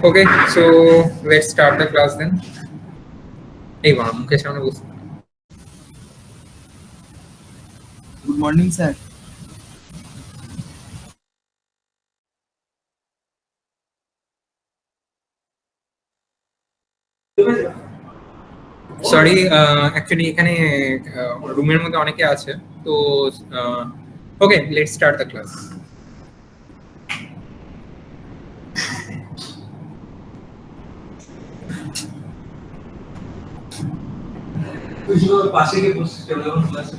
Okay, so let's start the class then. Hey, Mukesh, সামনে বসো। Good morning, sir. Sorry, actually এখানে রুমের মধ্যে অনেকে আছে, তো ওকে, লেটস স্টার্ট দ্য ক্লাস। পাশে গিয়ে বসে ক্লাসে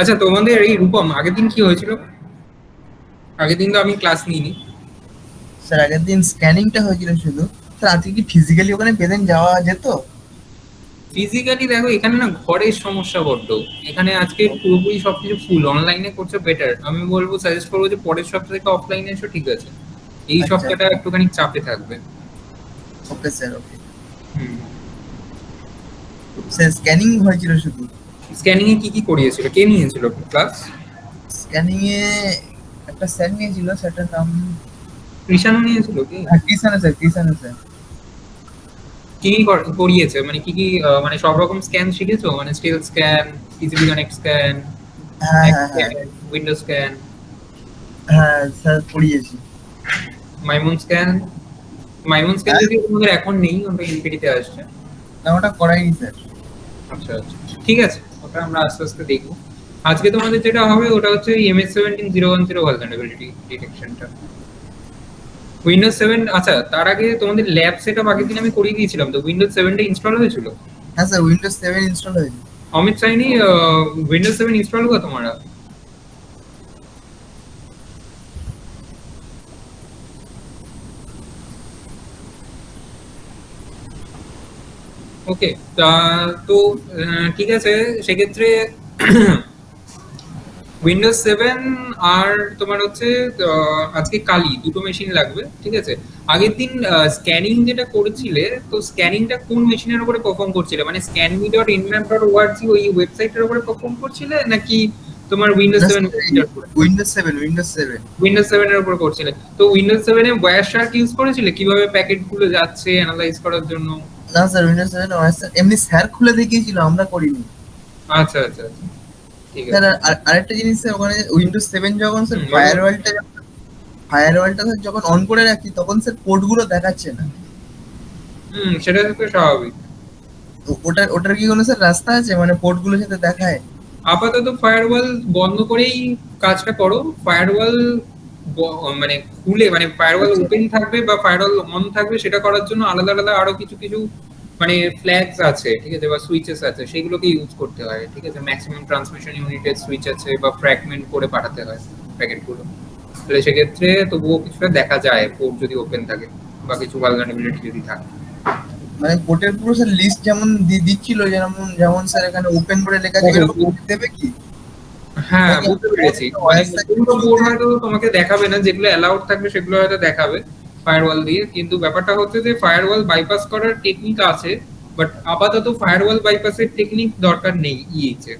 আচ্ছা, তোমাদের এই রূপম আগের দিন কি হয়েছিল? আগের দিন তো আমি ক্লাস নিইনি। স্যার আগের দিন স্ক্যানিংটা হয়েছিল শুধু। স্যার আজকে কি ফিজিক্যালি ওখানে প্রেজেন্ট যাওয়া যেত? ফিজিক্যালি দেখো, এখানে না ঘরের সমস্যা বড্ড। এখানে আজকে পুরোপুরি সবকিছু ফুল অনলাইনে করছে, বেটার। আমি বলবো, সাজেস্ট করবো যে পরের সপ্তাহ থেকে অফলাইনে এসো, ঠিক আছে? এই আচ্ছা, সপ্তাহটা একটুখানি চাপে থাকবে। ওকে স্যার, ওকে। হুম। স্যার স্ক্যানিং হয়েছিল শুধু। স্ক্যানিং এ কি কি করিয়েছিল? কে নিয়েছিল ক্লাস? স্ক্যানিং এ একটা স্যার নিয়েছিল, স্যারটার নাম কৃষাণু নিয়েছিল কি? Krishanu sir, Krishanu sir. কি কি করিয়েছে, মানে কি কি মানে সব রকম স্ক্যান শিখেছো? মানে stealth scan, PCB connect scan, হ্যাঁ হ্যাঁ হ্যাঁ উইন্ডোজ স্ক্যান, হ্যাঁ স্যার পড়িয়েছি। Maimon scan. মাইমুন স্ক্যান হ্যাঁ, যদি তোমাদের এখন নেই, ওটা ইনফিনিটিতে আসছে। না ওটা করাইনি স্যার। আচ্ছা আচ্ছা, ঠিক আছে, ওটা আমরা আস্তে আস্তে দেখবো। আজকে তোমাদের যেটা হবে ওটা হচ্ছে MS-17 010 ভালনারেবিলিটি ডিটেকশনটা, উইন্ডোজ 7। আচ্ছা, তার আগে তোমাদের ল্যাব সেটআপ আগের দিন আমি করিয়ে দিয়েছিলাম, তো উইন্ডোজ 7টা ইনস্টল হয়েছিল? হ্যাঁ স্যার, উইন্ডোজ 7 ইনস্টল হয়েছে। अमित साइनी विंडोज 7 इंस्टॉल हुआ तुम्हारा? ওকে, তো ঠিক আছে, সেক্ষেত্রে উইন্ডোজ 7 আর তোমার হচ্ছে আজকে কালি দুটো মেশিন লাগবে, ঠিক আছে? আগের দিন স্ক্যানিং যেটা করেছিলে, তো স্ক্যানিংটা কোন মেশিনের উপরে পারফর্ম করছিলে? মানে scanme.nmap.org ওই ওয়েবসাইটের উপরে পারফর্ম করছিলে, নাকি তোমার উইন্ডোজ 7 মেশিনের উপরে? উইন্ডোজ 7 উইন্ডোজ 7 এর উপর করছিলে। তো উইন্ডোজ 7 এ ওয়্যারশার্ক ইউজ করেছিলে কিভাবে প্যাকেট গুলো যাচ্ছে অ্যানালাইজ করার জন্য? না স্যার, উইন্ডোজ 7 স্যার এমনি স্যার খুলে দেখিয়েছিল, আমরা করিনি। আচ্ছা আচ্ছা আচ্ছা, ঠিক স্যার আছে। আরেকটা জিনিস স্যার, ওখানে উইন্ডোজ 7 যখন স্যার বলো। ফায়ারওয়ালটা যখন অন করে রাখি তখন স্যার পোর্ট গুলো দেখাচ্ছে না। সেটা তো স্বাভাবিক। তো ওটার কি কোনো স্যার রাস্তা আছে, মানে পোর্ট গুলো যাতে দেখায়? আপাতত ফায়ারওয়াল বন্ধ করেই কাজটা করো। ফায়ারওয়াল মানে খুলে, মানে ফায়ারওয়াল আচ্ছা, ওপেন থাকবে বা ফায়ারওয়াল অন থাকবে, সেটা করার জন্য আলাদা আলাদা আরো কিছু কিছু মানে ফ্ল্যাগস আছে, ঠিক আছে, বা সুইচেস আছে, সেগুলোকে ইউজ করতে হয়, ঠিক আছে? ম্যাক্সিমাম ট্রান্সমিশন ইউনিটের সুইচ আছে, বা ফ্র্যাগমেন্ট করে পাঠাতে হয় প্যাকেটগুলো। তাহলে সেক্ষেত্রে তবুও কিছুটা দেখা যায় পোর্ট যদি ওপেন থাকে বা কিছু ভালনারেবিলিটি যদি থাকে। মানে পোর্টের পুরো স্যার লিস্ট যেমন দিচ্ছিল, যেমন যেমন স্যার এখানে ওপেন করে লেখা আছে, এরকম দেবে কি? হ্যাঁ, নাকি বুঝতে পেরেছি। মানে পুরো বোর্ড হয়তো তোমাকে দেখাবে না, যেগুলো অ্যালাউড থাকবে সেগুলো হয়তো দেখাবে ফায়ারওয়াল দিয়ে। কিন্তু ব্যাপারটা হচ্ছে যে ফায়ারওয়াল বাইপাস করার টেকনিক আছে, বাট আপাতত ফায়ারওয়াল বাইপাসের টেকনিক দরকার নেই ইএইচে,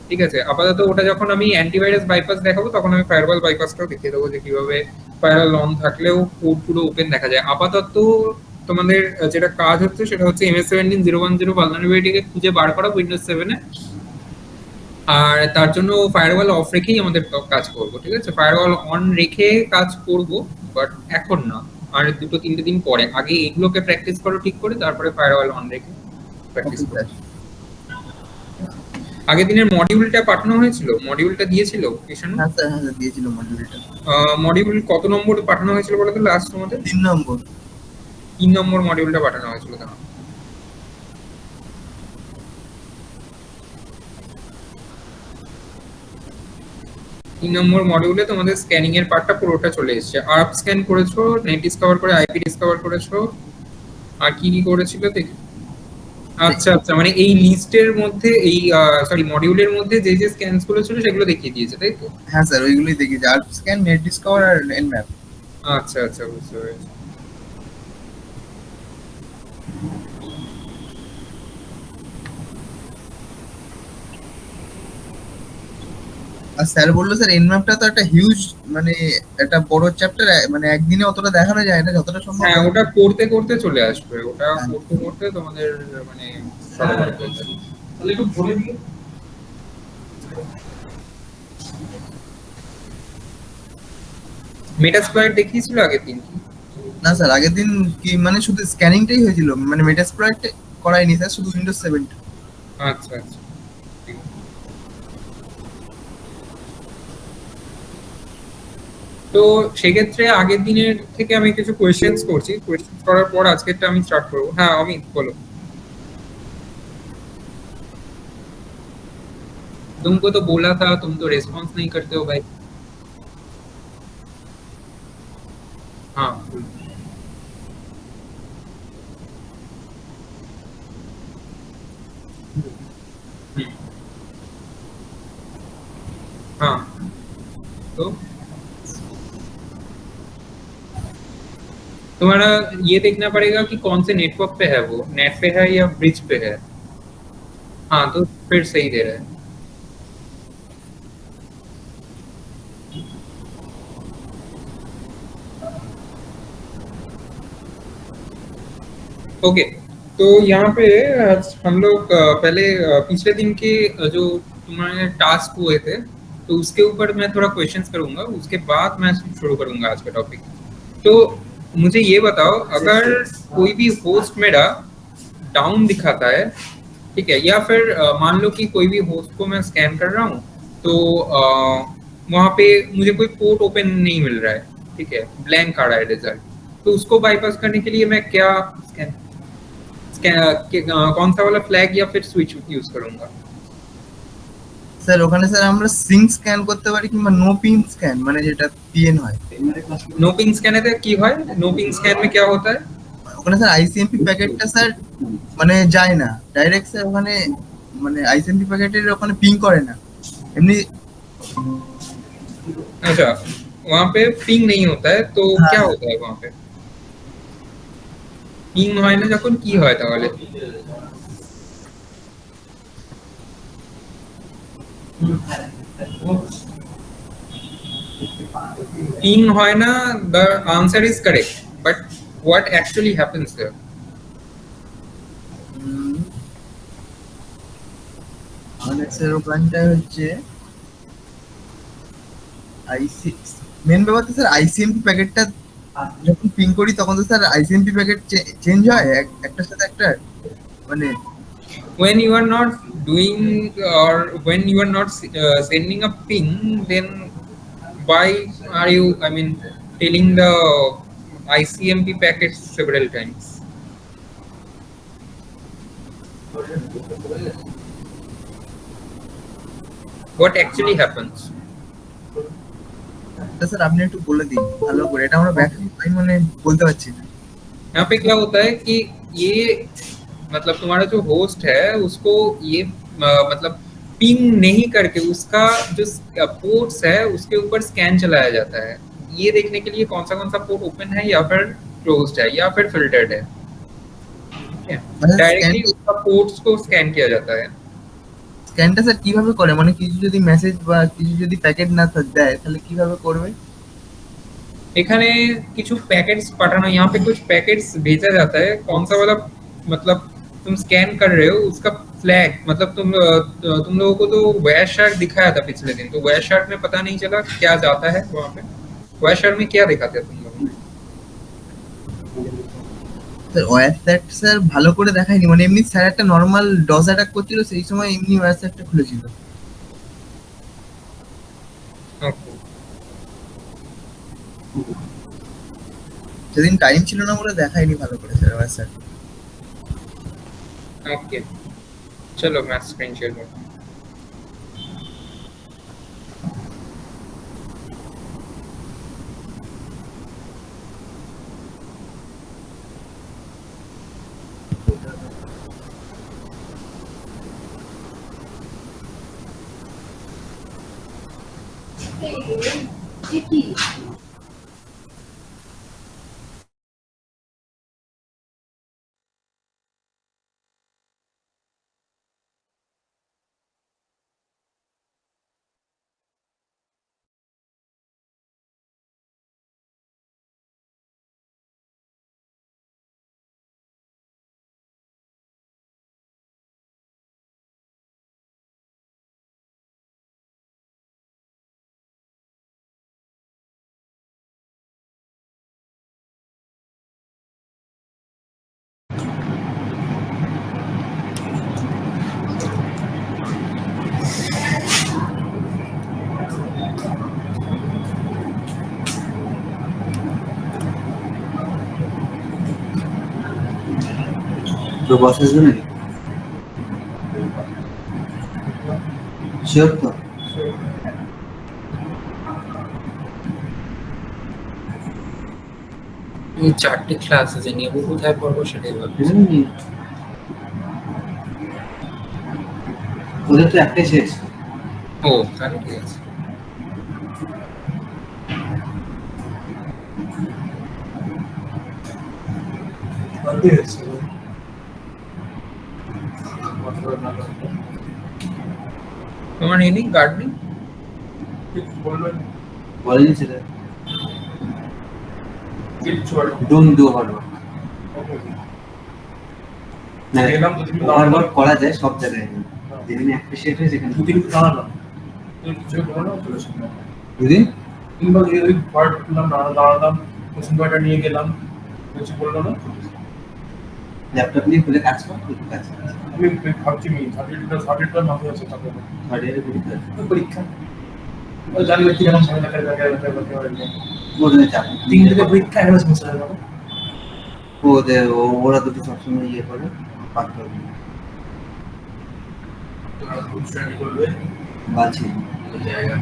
ঠিক আছে? আপাতত ওটা যখন আমি অ্যান্টিভাইরাস বাইপাস দেখাবো, তখন আমি ফায়ারওয়াল বাইপাসটাও দেখিয়ে দেবো যে কিভাবে ফায়ারওয়াল অন থাকলেও পোর্ট পুরো ওপেন দেখা যায়। আপাতত তোমাদের যেটা কাজ হচ্ছে সেটা হচ্ছে MS-17 010 ভালনারেবিলিটিকে খুঁজে বার করা উইন্ডোজ 7 এ। আর তার জন্য ফায়ারওয়াল অফ রেখেই আমাদের কাজ করব, ঠিক আছে? ফায়ারওয়াল অন রেখে কাজ করব, বাট এখন না, আর দুটো তিনটে দিন পরে। আগে এগুলোকে প্র্যাকটিস করো ঠিক করে, তারপরে ফায়ারওয়াল অন রেখে প্র্যাকটিস করো। আগের দিনের মডিউলটা পাঠানো হয়েছিল? মডিউলটা দিয়েছিল কৃষ্ণ? হ্যাঁ স্যার, হ্যাঁ দিয়েছিল মডিউলটা। মডিউল কত নম্বর পাঠানো হয়েছিল বলো তো লাস্ট তোমাদের? 3 নম্বর। 3 নম্বর মডিউলটা পাঠানো হয়েছিল কেন? 3 নম্বর মডিউলে তোমাদের স্ক্যানিং এর পার্টটা পুরোটা চলে এসেছে। আর্প স্ক্যান করেছো, নেট ডিসকভার করে আইপি ডিসকভার করেছো, আর কি কি করেছিল দেখি। আচ্ছা আচ্ছা, মানে এই লিস্টের মধ্যে এই সরি মডিউলের মধ্যে যে যে স্ক্যানস গুলো ছিল সেগুলো দেখিয়ে দিয়েছে, তাই তো? হ্যাঁ স্যার, ওইগুলোই দেখি, আর্প স্ক্যান, নেট ডিসকভার আর এনম্যাপ। আচ্ছা আচ্ছা, বুঝতে পেরেছি। আর স্যার বললো স্যার এনম্যাপটা তো একটা হিউজ, মানে একটা বড় চ্যাপ্টার, মানে একদিনে অতটা দেখানো যায় না, যতটা সম্ভব হ্যাঁ, ওটা করতে করতে চলে আসবে, ওটা হ্যাঁ। করতে করতে তোমাদের মানে সরবরাহ হয়ে যাবে। তাহলে একটু বলে দিও। মেটাস্প্লয়েট দেখিয়েছিল আগের দিন কি? না স্যার, আগের দিন কি মানে শুধু স্ক্যানিংটাই হয়েছিল, মানে মেটাস্প্লয়েট করায়নি স্যার, শুধু উইন্ডোজ 7। আচ্ছা আচ্ছা, ঠিক আছে। তো সেক্ষেত্রে আগের দিনের থেকে আমি কিছু কোয়েশ্চেন্স করছি, কোয়েশ্চেন্স করার পর আজকেরটা আমি স্টার্ট করবো। হ্যাঁ অমিত বলো। तुमको तो बोला था, तुम तो रेस्पॉन्स नहीं करते हो भाई। हाँ हम्म, हाँ तो तुम्हारा ये देखना पड़ेगा कि कौन से नेटवर्क पे है, वो नेट पे है या ब्रिज पे है। हाँ तो फिर सही दे रहा है। ओके, तो यहाँ पे आज हम लोग पहले पिछले दिन के जो तुम्हारे टास्क हुए थे, तो उसके ऊपर मैं थोड़ा क्वेश्चंस करूंगा, उसके बाद मैं शुरू करूंगा आज का टॉपिक। तो मुझे ये बताओ, अगर कोई भी होस्ट मेरा डाउन दिखाता है, ठीक है, या फिर मान लो कि कोई भी होस्ट को मैं स्कैन कर रहा हूँ, तो वहाँ पे मुझे कोई पोर्ट ओपन नहीं मिल रहा है, ठीक है, ब्लैंक आ रहा है रिजल्ट, तो उसको बाईपास करने के लिए मैं क्या स्कैन कौन सा वाला फ्लैग या फिर स्विच यूज करूंगा? স্যার ওখানে স্যার আমরা সিঙ্ক স্ক্যান করতে পারি, কিংবা নো পিং স্ক্যান, মানে যেটা পিএন হয়। नो पिंग स्कैन है की হয়? नो पिंग स्कैन में क्या होता है? ওখানে স্যার আইসিএমপি প্যাকেটটা স্যার মানে যায় না ডাইরেক্ট স্যার ওখানে, মানে আইসিএমপি প্যাকেটের ওখানে পিং করে না এমনি। अच्छा, वहाँ पे पिंग नहीं होता है तो हाँ। क्या होता है वहाँ पे? পিং হয় না যখন কি হয় তাহলে? পিং হয় না, the answer is correct, but what actually happens there? মানে স্যার ওখানটা হচ্ছে আইসি, মেন ব্যাপার তো স্যার আইসিএমপি প্যাকেটটা যখন পিং করি তখন তো স্যার আইসিএমপি প্যাকেট চেঞ্জ হয় একটার সাথে একটা, মানে When you are not doing, or when you are not sending a ping, then why are you, I mean, telling the ICMP packets several times? What actually happens? Sir আপনি একটু বলে দিন ভালো করে, এটা আমরা ব্যাখ্যা আমি মানে বলতে পারছি না। यहाँ पे क्या होता है कि ये मतलब तुम्हारा जो होस्ट है उसको ये मतलब पिंग नहीं करके उसका जो पोर्ट्स है उसके ऊपर स्कैन चलाया जाता है, ये देखने के लिए कौन सा पोर्ट ओपन है या फिर क्लोज्ड है या फिर फिल्टर्ड है, ठीक है, मतलब डायरेक्टली उसका पोर्ट्स को स्कैन किया जाता है। স্ক্যানটা স্যার কিভাবে করে, মানে কিছু যদি মেসেজ বা কিছু যদি প্যাকেট না দেয় তাহলে কিভাবে করবে? এখানে কিছু पैकेट्स पाठाना, यहाँ पे कुछ पैकेट्स भेजा जाता है, कौन सा वाला मतलब तुम स्कैन कर रहे हो उसका फ्लैग, मतलब तुम लोगों को तो वायर शार्क दिखाया था पिछले दिन, तो वायर शार्क में पता नहीं चला क्या जाता है वहाँ पे, वायर शार्क में क्या दिखाते हैं तुम लोगों ने? স্যার ওয়েবসাইট স্যার ভালো করে দেখায়নি, মানে এমনি স্যার একটা নরমাল ডস অ্যাটাক করছিল সেই সময় এমনি ওয়েবসাইটটা খুলেছিল। Okay. সেদিন টাইম ছিল না বলে দেখায়নি ভালো করে স্যার ওয়েবসাইট। Okay. चलो मैं स्क्रीन शेयर करता हूँ। তো বস আসবে নাকি? শিওর তো? এই 4টে ক্লাস আছে, নেব কোথায় পড়বো সেটাই ভাবছি। ওদের তো একটাই শেষ। ও তাহলে ঠিক আছে। তোমার এ নেই, গার্ড নেই? বলেনি সেটা। Don't do overwork. না, ওভারওয়ার্ক করা যায় সব জায়গায়, যেখানে অ্যাপ্রিসিয়েট হয় সেখানে। দুদিন দাঁড়ালাম, দুদিন কিংবা ওই ঘর ঢুকলাম, দাঁড়ালাম, কোচিং বইটা নিয়ে গেলাম, কিছু বললো না। ল্যাপটপ নিয়ে খুলে কাজ কর, কাজ কর। আমি ভাবছি সার্টিফিকেটটা মাথায় আছে, তারপরে পরীক্ষা ওই জানি না কি এরকম ঝামেলা বলে চাপ 3 থেকে পরীক্ষা এমএস মিশন হবে। ওরা তো সবসময় ইয়ে করে পাঠ করবে, বালছি জায়গা।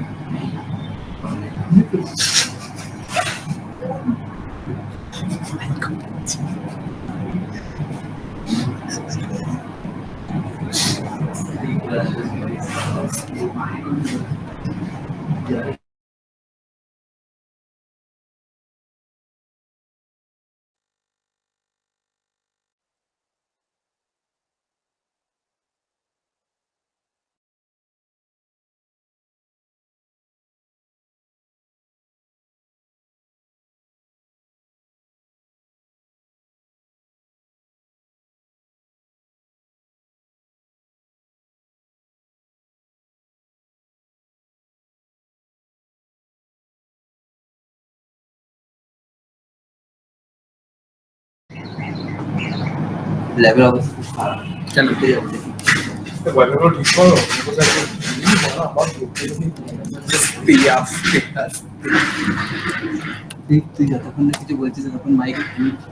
ল্যাবের অবস্থা খুব খারাপ। কেন? ঠিক করো। তুই যতক্ষণ না কিছু বলছিস ততক্ষণ মাইক নিচ্ছে।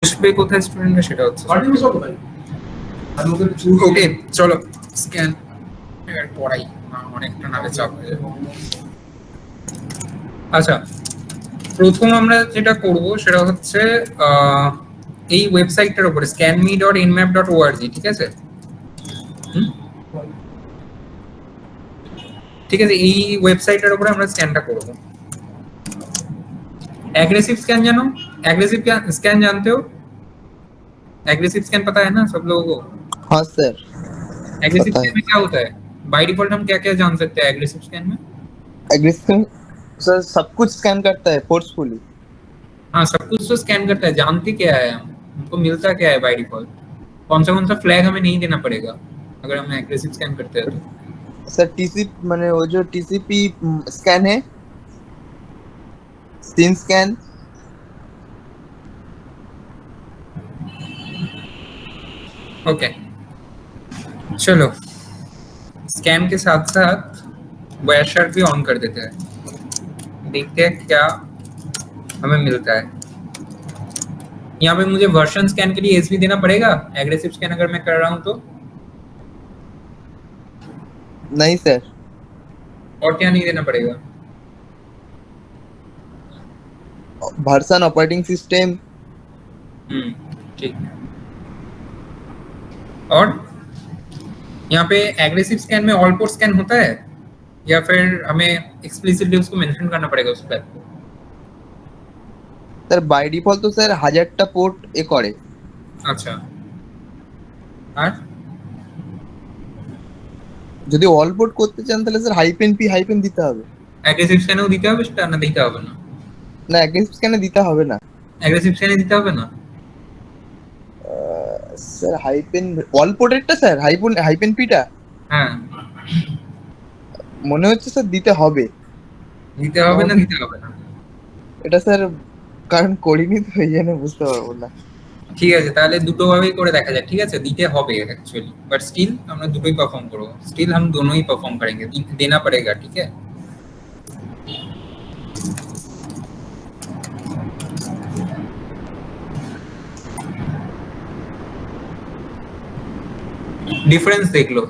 আসবে কোথায় স্টুডেন্টরা সেটা হচ্ছে পার্টি সব ভাই আর ওদের কিছু ওকে চলো স্ক্যান পড়াই অনেকটা নামে চাপ হয়ে যাবে। আচ্ছা প্রথম আমরা যেটা করব সেটা হচ্ছে এই ওয়েবসাইটটার উপরে scanme.nmap.org ঠিক আছে হুম? ठीक है এই ওয়েবসাইটের উপরে আমরা স্ক্যানটা করব एग्रेसिव स्कैन जानो एग्रेसिव स्कैन जानते हो एग्रेसिव स्कैन पता है ना सब लोगों को हाँ सर एग्रेसिव पता स्कैन है। में क्या होता है बाय डिफॉल्ट हम क्या क्या जान सकते हैं एग्रेसिव स्कैन में एग्रेसिव सर सब कुछ स्कैन करता है फोर्सफुली। हाँ सब कुछ तो स्कैन करता है जानते क्या है हम हमको मिलता क्या है बाय डिफॉल्ट कौन सा फ्लैग हमें नहीं देना पड़ेगा अगर हम एग्रेसिव स्कैन करते हैं तो सर टीसीपी माने वो जो टीसीपी स्कैन है, सीन स्कैन, ओके चलो स्कैन के साथ साथ वायरशार्क भी ऑन कर देते हैं देखते हैं क्या हमें मिलता है यहाँ पे मुझे वर्जन स्कैन के लिए एसवी देना पड़ेगा एग्रेसिव स्कैन अगर मैं कर रहा हूँ तो नहीं सर और क्या नहीं देना पड़ेगा वर्जन ऑपरेटिंग सिस्टम ठीक और यहाँ पे एग्रेसिव स्कैन में ऑल पोर्ट स्कैन होता है या फिर हमें एक्सप्लिसिटली उसको मेंशन करना पड़ेगा उस पर सर बाय डिफॉल्ट तो सर 1000টা পোর্ট এ করে। আচ্ছা আর যদি অল পোর্ট করতে চান তাহলে স্যার -p দিতে হবে। এগ্রেসিভ স্ক্যানেও দিতে হবে সেটা না দিতে হবে না না এগ্রেসিভ স্ক্যানে দিতে হবে না এগ্রেসিভ স্ক্যানে দিতে হবে না স্যার অল পোর্টেরটা স্যার পিটা হ্যাঁ মনে হচ্ছে স্যার দিতে হবে না দিতে হবে না এটা স্যার কারণ করিনি তো এই জন্য বুঝতে পারবো না। ঠিক আছে তাহলে দুটো ভাবেই করে দেখা যায় ঠিক আছে দিতে হবে एक्चुअली बट स्टिल আমরা দুটোই परफॉर्म করব स्टिल हम दोनों ही परफॉर्म करेंगे देना पड़ेगा ठीक है डिफरेंस देख लो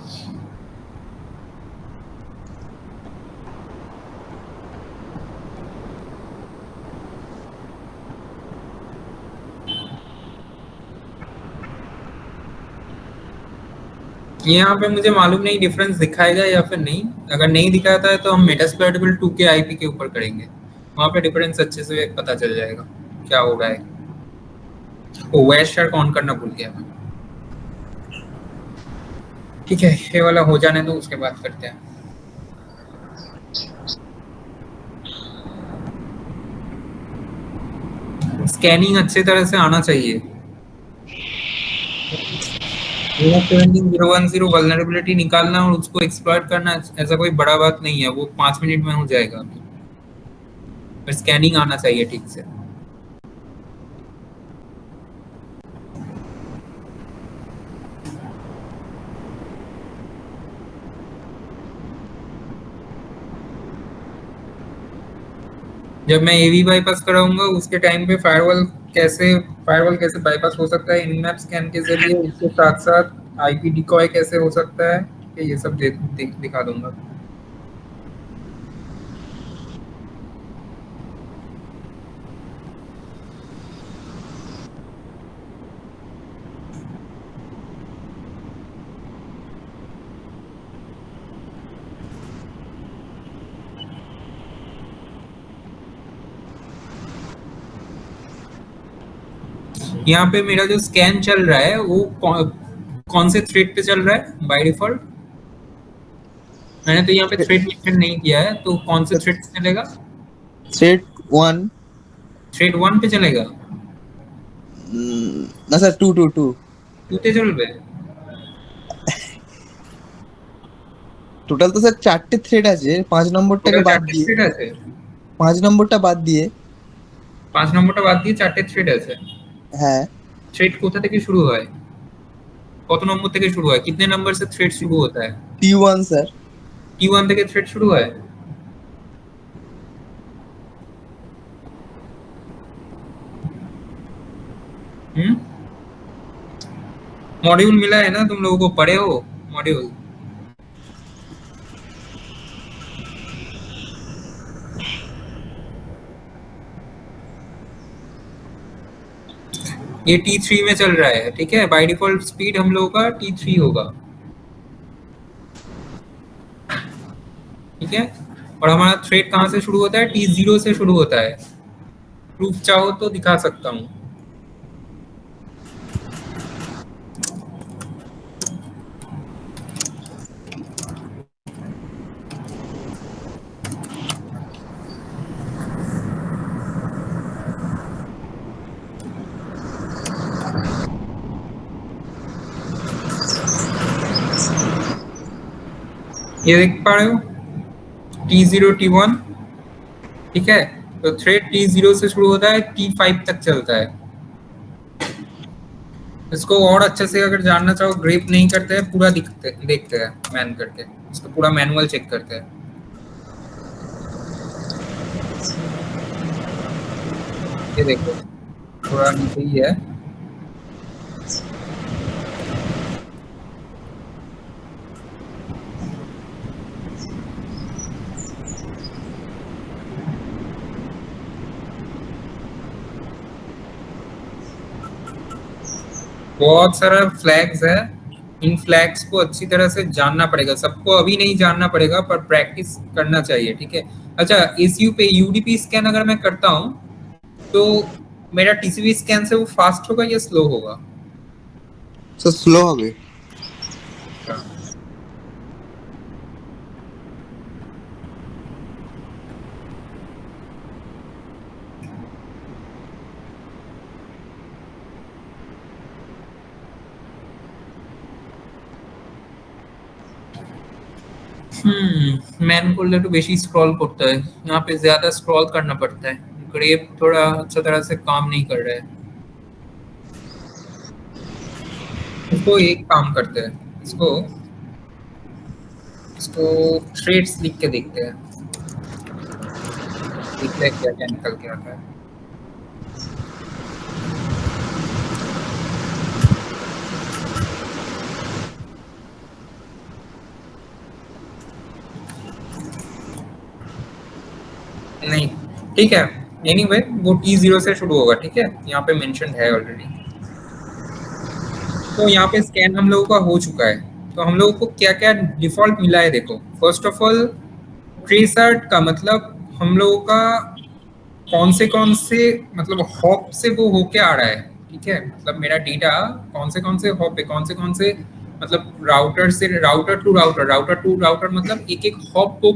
यहाँ पे मुझे मालूम नहीं डिफरेंस दिखाएगा या फिर नहीं अगर नहीं दिखाता है तो हम मेटास्प्लॉइटेबल 2 के आईपी के ऊपर करेंगे वहाँ पे डिफरेंस अच्छे से पता चल जाएगा क्या हो रहा है ओ वायरशार्क ऑन करना भूल गया मैं ठीक है ये वाला हो जाने दो उसके बाद करते हैं स्कैनिंग अच्छे तरह से आना चाहिए 17010 वल्नरेबिलिटी निकालना और उसको एक्सप्लॉइट करना ऐसा कोई बड़ा बात नहीं है वो 5 मिनट में हो जाएगा पर स्कैनिंग आना चाहिए ठीक से जब मैं एवी बाईपास कराऊंगा उसके टाइम पे फायरवॉल कैसे बाईपास हो सकता है इन मैप स्कैन के जरिए उसके साथ साथ आईपी डिकॉय कैसे हो सकता है कि ये सब दिखा दूंगा यहाँ पे मेरा जो स्कैन चल रहा है वो कौन से थ्रेड पे चल रहा है बाय डिफॉल्ट मैंने तो यहाँ पे थ्रेड मेंशन नहीं किया है तो कौन से थ्रेड पे चलेगा थ्रेड 1 पे चलेगा না স্যার 2 তে চলবে টোটাল তো স্যার 4টে থ্রেড আছে 5 নম্বরটাকে বাদ দিয়ে থ্রেড আছে 5 নম্বরটা বাদ দিয়ে 5 নম্বরটা বাদ দিয়ে 4টে থ্রেড আছে হ্যাঁ थ्रेड कोथा থেকে শুরু হয় কত নম্বর থেকে শুরু হয় कितने नंबर से थ्रेड शुरू होता है T1 স্যার T1 থেকে थ्रेड शुरू হয় मॉड्यूल मिला है ना, तुम लोगों को पढ़े हो मॉड्यूल? ये T3 में चल रहा है, ठीक है। बाय डिफॉल्ट स्पीड हम लोगों का T3 होगा, ठीक है। और हमारा थ्रेड कहाँ से शुरू होता है? T0 से शुरू होता है। प्रूफ चाहो तो दिखा सकता हूँ। ये देख पा रहे हो, T0 T1, ठीक है। तो थ्रेड T0 से शुरू होता है, T5 तक चलता है। इसको और अच्छे से अगर जानना चाहो, ग्रेप नहीं करते हैं, पूरा देखते हैं मैन करके, इसको पूरा मैनुअल चेक करते हैं। ये देखो थोड़ा नीचे ही है। बहुत सारा फ्लैग्स है, इन फ्लैग्स को अच्छी तरह से जानना पड़ेगा। सबको अभी नहीं जानना पड़ेगा, पर प्रैक्टिस करना चाहिए, ठीक है। अच्छा, एसयू पे यूडीपी स्कैन अगर मैं करता हूँ तो मेरा टीसीपी स्कैन से वो फास्ट होगा या स्लो होगा? सर स्लो हो गई। मैन फोल्डर तो बेशी स्क्रॉल करता है, यहाँ पे ज्यादा स्क्रॉल करना पड़ता है। ग्रेप थोड़ा अच्छा तरह से काम नहीं कर रहा है। इसको एक काम करते हैं, इसको इसको ट्रेड्स लिख के देखते हैं, देखते हैं क्या क्या निकल के आता है। नहीं, ठीक है। एनीवे वो T0 से शुरू होगा, ठीक है, यहाँ पे मेंशन है ऑलरेडी। तो यहाँ पे स्कैन हम लोगों का हो चुका है। तो हम लोगों को क्या क्या डिफॉल्ट मिला है देखो। फर्स्ट ऑफ ऑल, ट्रेसर्ट का मतलब हम लोगों का कौन से मतलब हॉप से वो होके आ रहा है, ठीक है। मतलब मेरा डेटा कौन से हॉप पे कौन से मतलब राउटर से राउटर टू राउटर मतलब एक एक हॉप को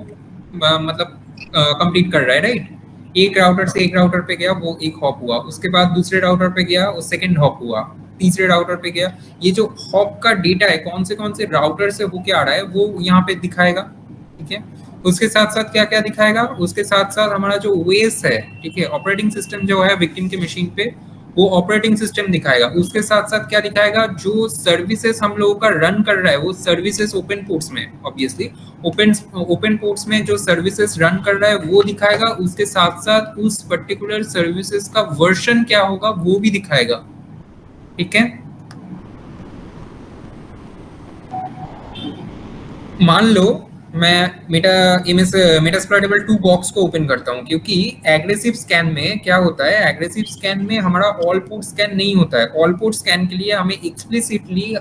मतलब कंप्लीट कर रहा है, राइट। एक राउटर से एक राउटर पे गया, वो एक हॉप हुआ। उसके बाद दूसरे राउटर पे गया, वो सेकंड हॉप हुआ। तीसरे राउटर पे गया। ये जो हॉप का डेटा है कौन से राउटर से होके आ रहा है वो यहाँ पे दिखाएगा, ठीक है। उसके साथ साथ क्या क्या दिखाएगा, उसके साथ साथ हमारा जो ओएस है, ठीक है, ऑपरेटिंग सिस्टम जो है विक्टिम के मशीन पे, वो ऑपरेटिंग सिस्टम दिखाएगा। उसके साथ साथ क्या दिखाएगा, जो सर्विसेज हम लोगों का रन कर रहा है वो सर्विसेज ओपन पोर्ट्स में, ऑब्वियसली ओपन पोर्ट्स में जो सर्विसेज रन कर रहा है वो दिखाएगा। उसके साथ साथ उस पर्टिकुलर सर्विसेज का वर्जन क्या होगा वो भी दिखाएगा, ठीक है। मान लो मैं मेटास्प्लॉइटेबल 2 बॉक्स को ओपन करता हूं, क्योंकि एग्रेसिव स्कैन में क्या होता है, एग्रेसिव स्कैन में हमारा ऑल पोर्ट स्कैन नहीं होता है। ऑल पोर्ट स्कैन के लिए हमें एक्सप्लिसिटली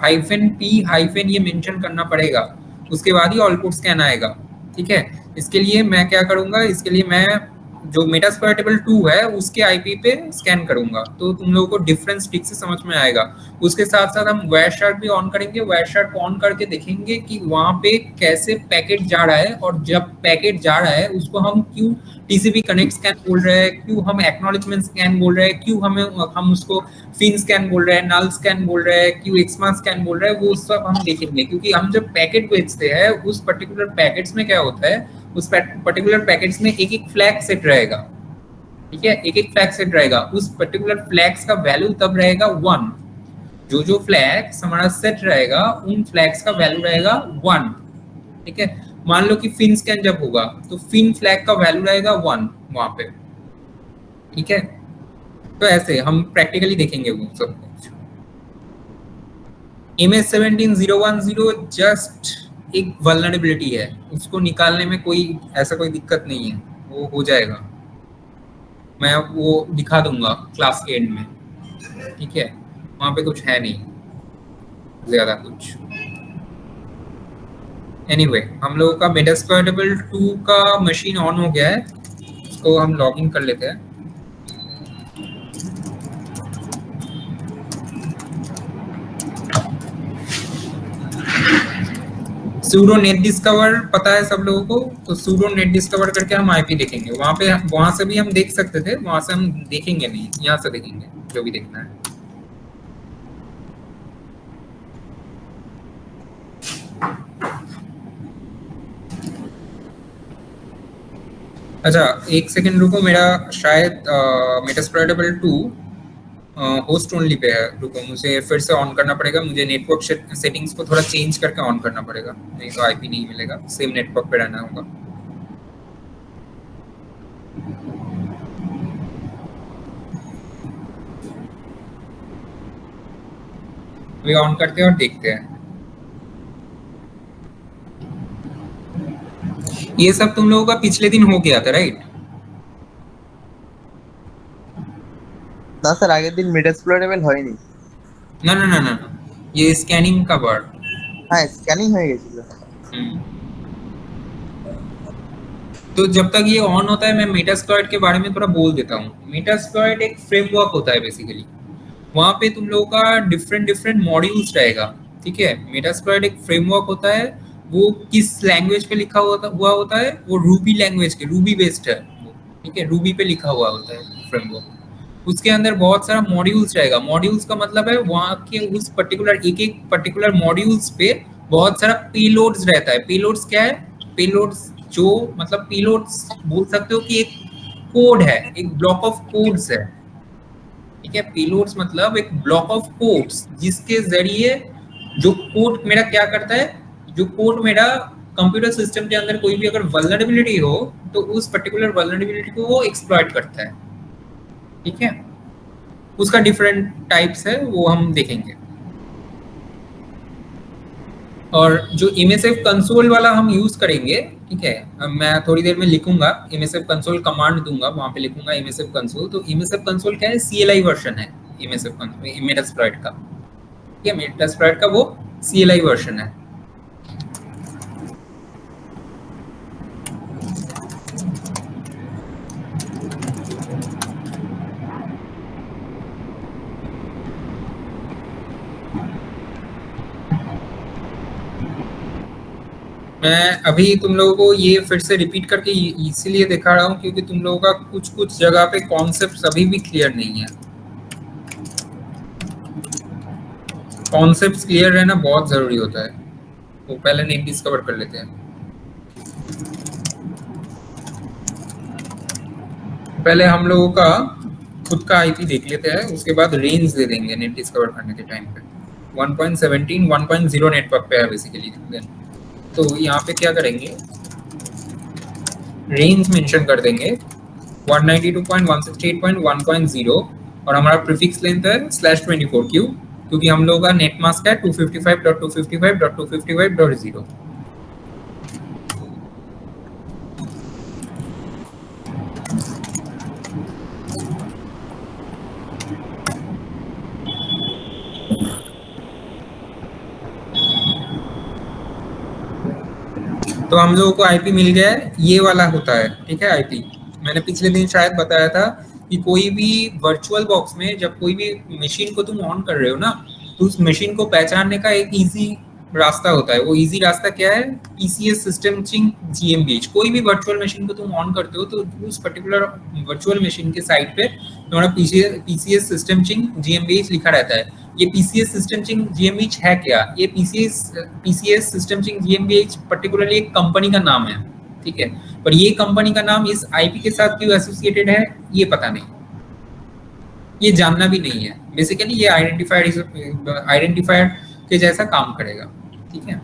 -p ये मेंशन करना पड़ेगा, उसके बाद ही ऑल पोर्ट स्कैन आएगा, ठीक है। इसके लिए मैं क्या करूंगा, इसके लिए मैं जो मेटास्प्लॉइटेबल 2 है उसके आईपी पे स्कैन करूंगा, तो तुम लोगों को डिफरेंस ठीक से समझ में आएगा। उसके साथ साथ हम वायरशार्क भी ऑन करेंगे, वायरशार्क को ऑन करके देखेंगे कि वहां पे कैसे पैकेट जा रहा है, और जब पैकेट जा रहा है उसको हम क्यों टीसीपी कनेक्ट स्कैन बोल रहे हैं, क्यों हम एक्नॉलेजमेंट स्कैन बोल रहे हैं, क्यों हम उसको फिन स्कैन बोल रहे हैं, नल स्कैन बोल रहे हैं, क्यों एक्समा स्कैन बोल रहे हैं, वो सब हम देखेंगे। क्योंकि हम जब पैकेट भेजते हैं उस पर्टिकुलर पैकेट्स में क्या होता है, उस पर्टिकुलर पैकेट्स में एक एक फ्लैग सेट रहेगा, ठीक है, एक एक फ्लैग सेट रहेगा। उस पर्टिकुलर फ्लैग्स का वैल्यू तब रहेगा 1। जो फ्लैग्स हमारा सेट रहेगा उन फ्लैग्स का वैल्यू रहेगा 1, ठीक है। मान लो कि फिन स्कैन जब होगा तो फिन फ्लैग का वैल्यू रहेगा 1 वहां पे, ठीक है। तो ऐसे हम प्रैक्टिकली देखेंगे वो सब कुछ। MS17010 जस्ट एक वल्नरेबिलिटी है, उसको निकालने में कोई ऐसा कोई दिक्कत नहीं है, वो हो जाएगा। मैं वो दिखा दूंगा क्लास के एंड में, ठीक है? वहाँ पे कुछ है नहीं ज़्यादा कुछ। एनीवे हम लोगों का मेटास्प्लॉइटेबल 2 का मशीन ऑन हो गया है, इसको हम लॉगिन कर लेते हैं। सूडो नेट डिस्कवर पता है सब लोगों को, तो सूडो नेट डिस्कवर करके हम आईपी देखेंगे। वहां से भी हम देख सकते थे, वहां से हम देखेंगे नहीं, यहाँ से देखेंगे जो भी देखना है। अच्छा एक सेकंड रुको, मेरा शायद मेटास्प्लॉइटेबल 2 होस्ट ओनली पे है, रुको मुझे फिर से ऑन करना पड़ेगा, मुझे नेटवर्क सेटिंग्स को थोड़ा चेंज करके ऑन करना पड़ेगा, नहीं तो आईपी नहीं मिलेगा, सेम नेटवर्क पे रहना होगा। अभी ऑन करते हैं और देखते हैं। ये सब तुम लोगों का पिछले दिन हो गया था राइट? না স্যার আগের দিন মেটাস্প্লয়েটেবল হয়নি। ना ना ना ना ना, ये स्कैनिंग का वर्ड। হ্যাঁ স্ক্যানিং হয়ে গেছিল। तो जब तक ये ऑन होता है मैं मेटास्प्लॉइट के बारे में थोड़ा बोल देता हूँ। मेटास्प्लॉइट एक फ्रेमवर्क होता है बेसिकली, वहाँ पे तुम लोगों का डिफरेंट डिफरेंट मॉड्यूल्स रहेगा, ठीक है? मेटास्प्लॉइट एक फ्रेमवर्क होता है, वो किस लैंग्वेज पे लिखा हुआ होता है, वो रूबी लैंग्वेज के, रूबी बेस्ड है, ठीक है? रूबी पे लिखा हुआ होता है फ्रेमवर्क। उसके अंदर बहुत सारा मॉड्यूल्स रहेगा। मॉड्यूल्स का मतलब है वहाँ के उस पर्टिकुलर एक पर्टिकुलर मॉड्यूल्स पे बहुत सारा पेलोड्स रहता है। पेलोड्स क्या है? पेलोड्स जो मतलब पेलोड्स बोल सकते हो कि एक कोड है, एक ब्लॉक ऑफ कोड्स है, ठीक है? पेलोड्स मतलब एक ब्लॉक ऑफ कोड्स जिसके जरिए जो कोड मेरा क्या करता है, जो कोड मेरा कंप्यूटर सिस्टम के अंदर कोई भी अगर वल्नरेबिलिटी हो तो उस पर्टिकुलर वल्नरेबिलिटी को वो एक्सप्लॉइट करता है, ठीक है? उसका डिफरेंट टाइप्स है, वो हम देखेंगे। और जो MSF कंसोल वाला हम यूज करेंगे, ठीक है? अब मैं थोड़ी देर में लिखूंगा MSF कंसोल, कमांड दूंगा, वहां पे लिखूंगा MSF कंसोल। तो MSF कंसोल क्या है? CLI वर्जन है MSF कंसोल, मेटास्प्लॉइट का, ठीक है? मेटास्प्लॉइट का वो CLI वर्जन है। मैं अभी तुम लोगों को ये फिर से रिपीट करके इसीलिए दिखा रहा हूँ क्योंकि तुम लोगों का कुछ कुछ जगह पे कॉन्सेप्ट अभी भी क्लियर नहीं है। कॉन्सेप्ट्स क्लियर रहना बहुत जरूरी होता है। तो पहले नेट डिस्कवर कर लेते हैं। पहले हम लोगों का खुद का आईपी देख लेते हैं, उसके बाद रेंज दे देंगे नेट डिस्कवर करने के टाइम पे। 1.17 1.0 नेटवर्क पे है बेसिकली। तो यहाँ पे क्या करेंगे, रेंज मेंशन कर देंगे 192.168.1.0 और हमारा प्रीफिक्स लेंथ है /24Q, क्योंकि हम लोगों का नेट मास्क है 255.255.255.0। तो हम लोगों को आईपी मिल गया है, ये वाला होता है, ठीक है? आईपी मैंने पिछले दिन शायद बताया था कि कोई भी वर्चुअल बॉक्स में जब कोई भी मशीन को तुम ऑन कर रहे हो ना, तो उस मशीन को पहचानने का एक इजी रास्ता होता है। वो इजी रास्ता क्या है? PCS सिस्टम चिंग GmbH। कोई भी वर्चुअल मशीन को तुम ऑन करते हो तो उस पर्टिकुलर वर्चुअल मशीन के साइड पे तुम्हारा PCS सिस्टम चिंग GmbH लिखा रहता है। ये PCS सिस्टम चिंग GmbH है क्या? ये PCS सिस्टम चिंग GmbH पर्टिकुलरली एक कंपनी का नाम है, ठीक है? पर ये कंपनी का नाम इस आईपी के साथ क्यों एसोसिएटेड है ये पता नहीं, ये जानना भी नहीं है। बेसिकली ये आइडेंटिफायर के जैसा काम करेगा, ठीक है?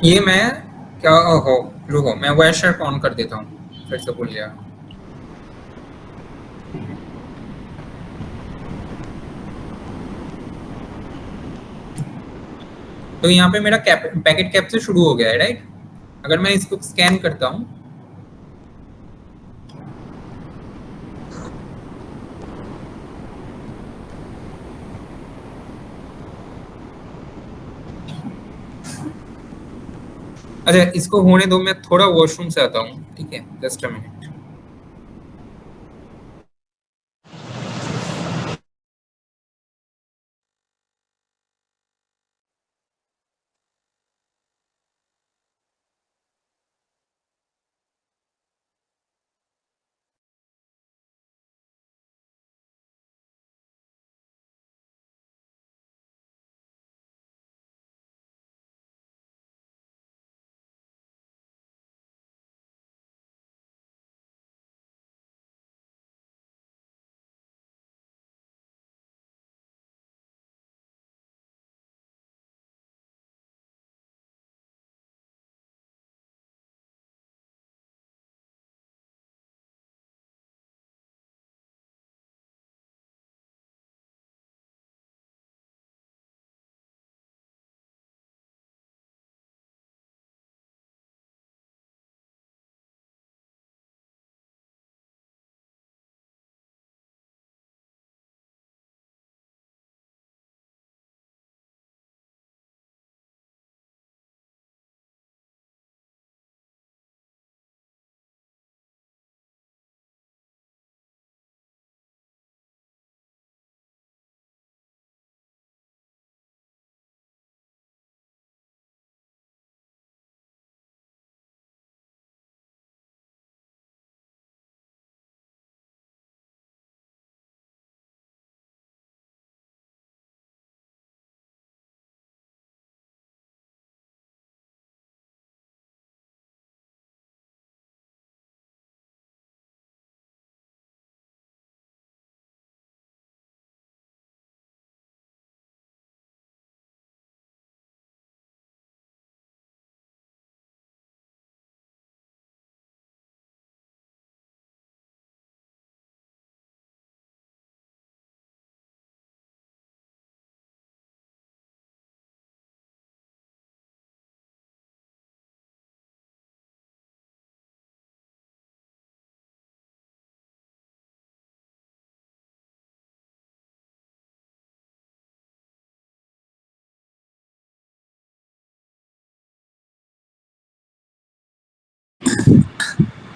ये मैं क्या हो रुको मैं वायर शार्क ऑन कर देता हूँ फिर से भूल गया। तो यहाँ पे मेरा पैकेट कैप्चर शुरू हो गया है राइट। अगर मैं इसको स्कैन करता हूँ अच्छा इसको होने दो मैं थोड़ा वॉशरूम से आता हूँ ठीक है जस्ट अ मिनट।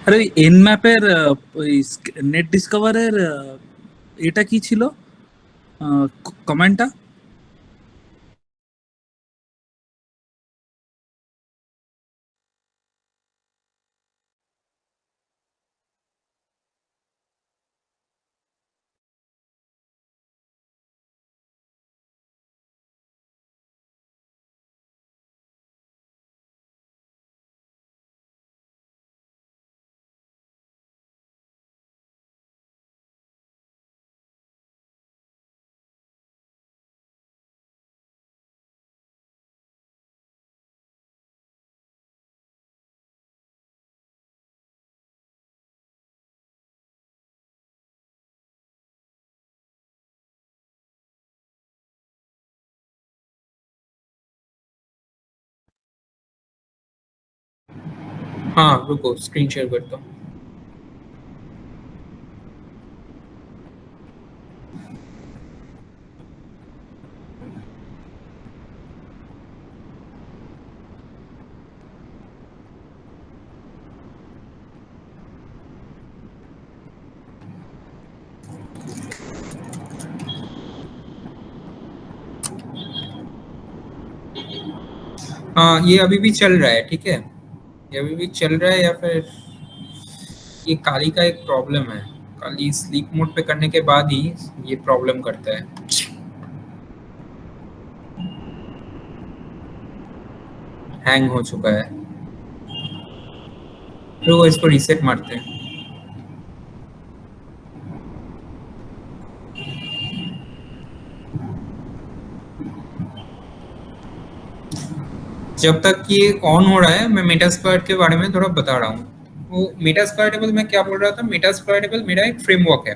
আরে ওই এন ম্যাপের ওই নেট ডিসকভারের এটা কি ছিল কমেন্টটা? हाँ रुको स्क्रीन शेयर करता हूँ। हाँ ये अभी भी चल रहा है ठीक है। ये अभी भी चल रहा है या फिर ये काली का एक प्रॉब्लम है। काली स्लीप मोड पे करने के बाद ही ये प्रॉब्लम करता है। हैंग हो चुका है तो इसको रीसेट मारते हैं। जब तक ये ऑन हो रहा है मैं मेटास्प्लॉइट के बारे में थोड़ा बता रहा हूँ। वो मेटास्प्लॉइटेबल मैं क्या बोल रहा था, मेटास्प्लॉइटेबल मेरा एक फ्रेमवर्क है।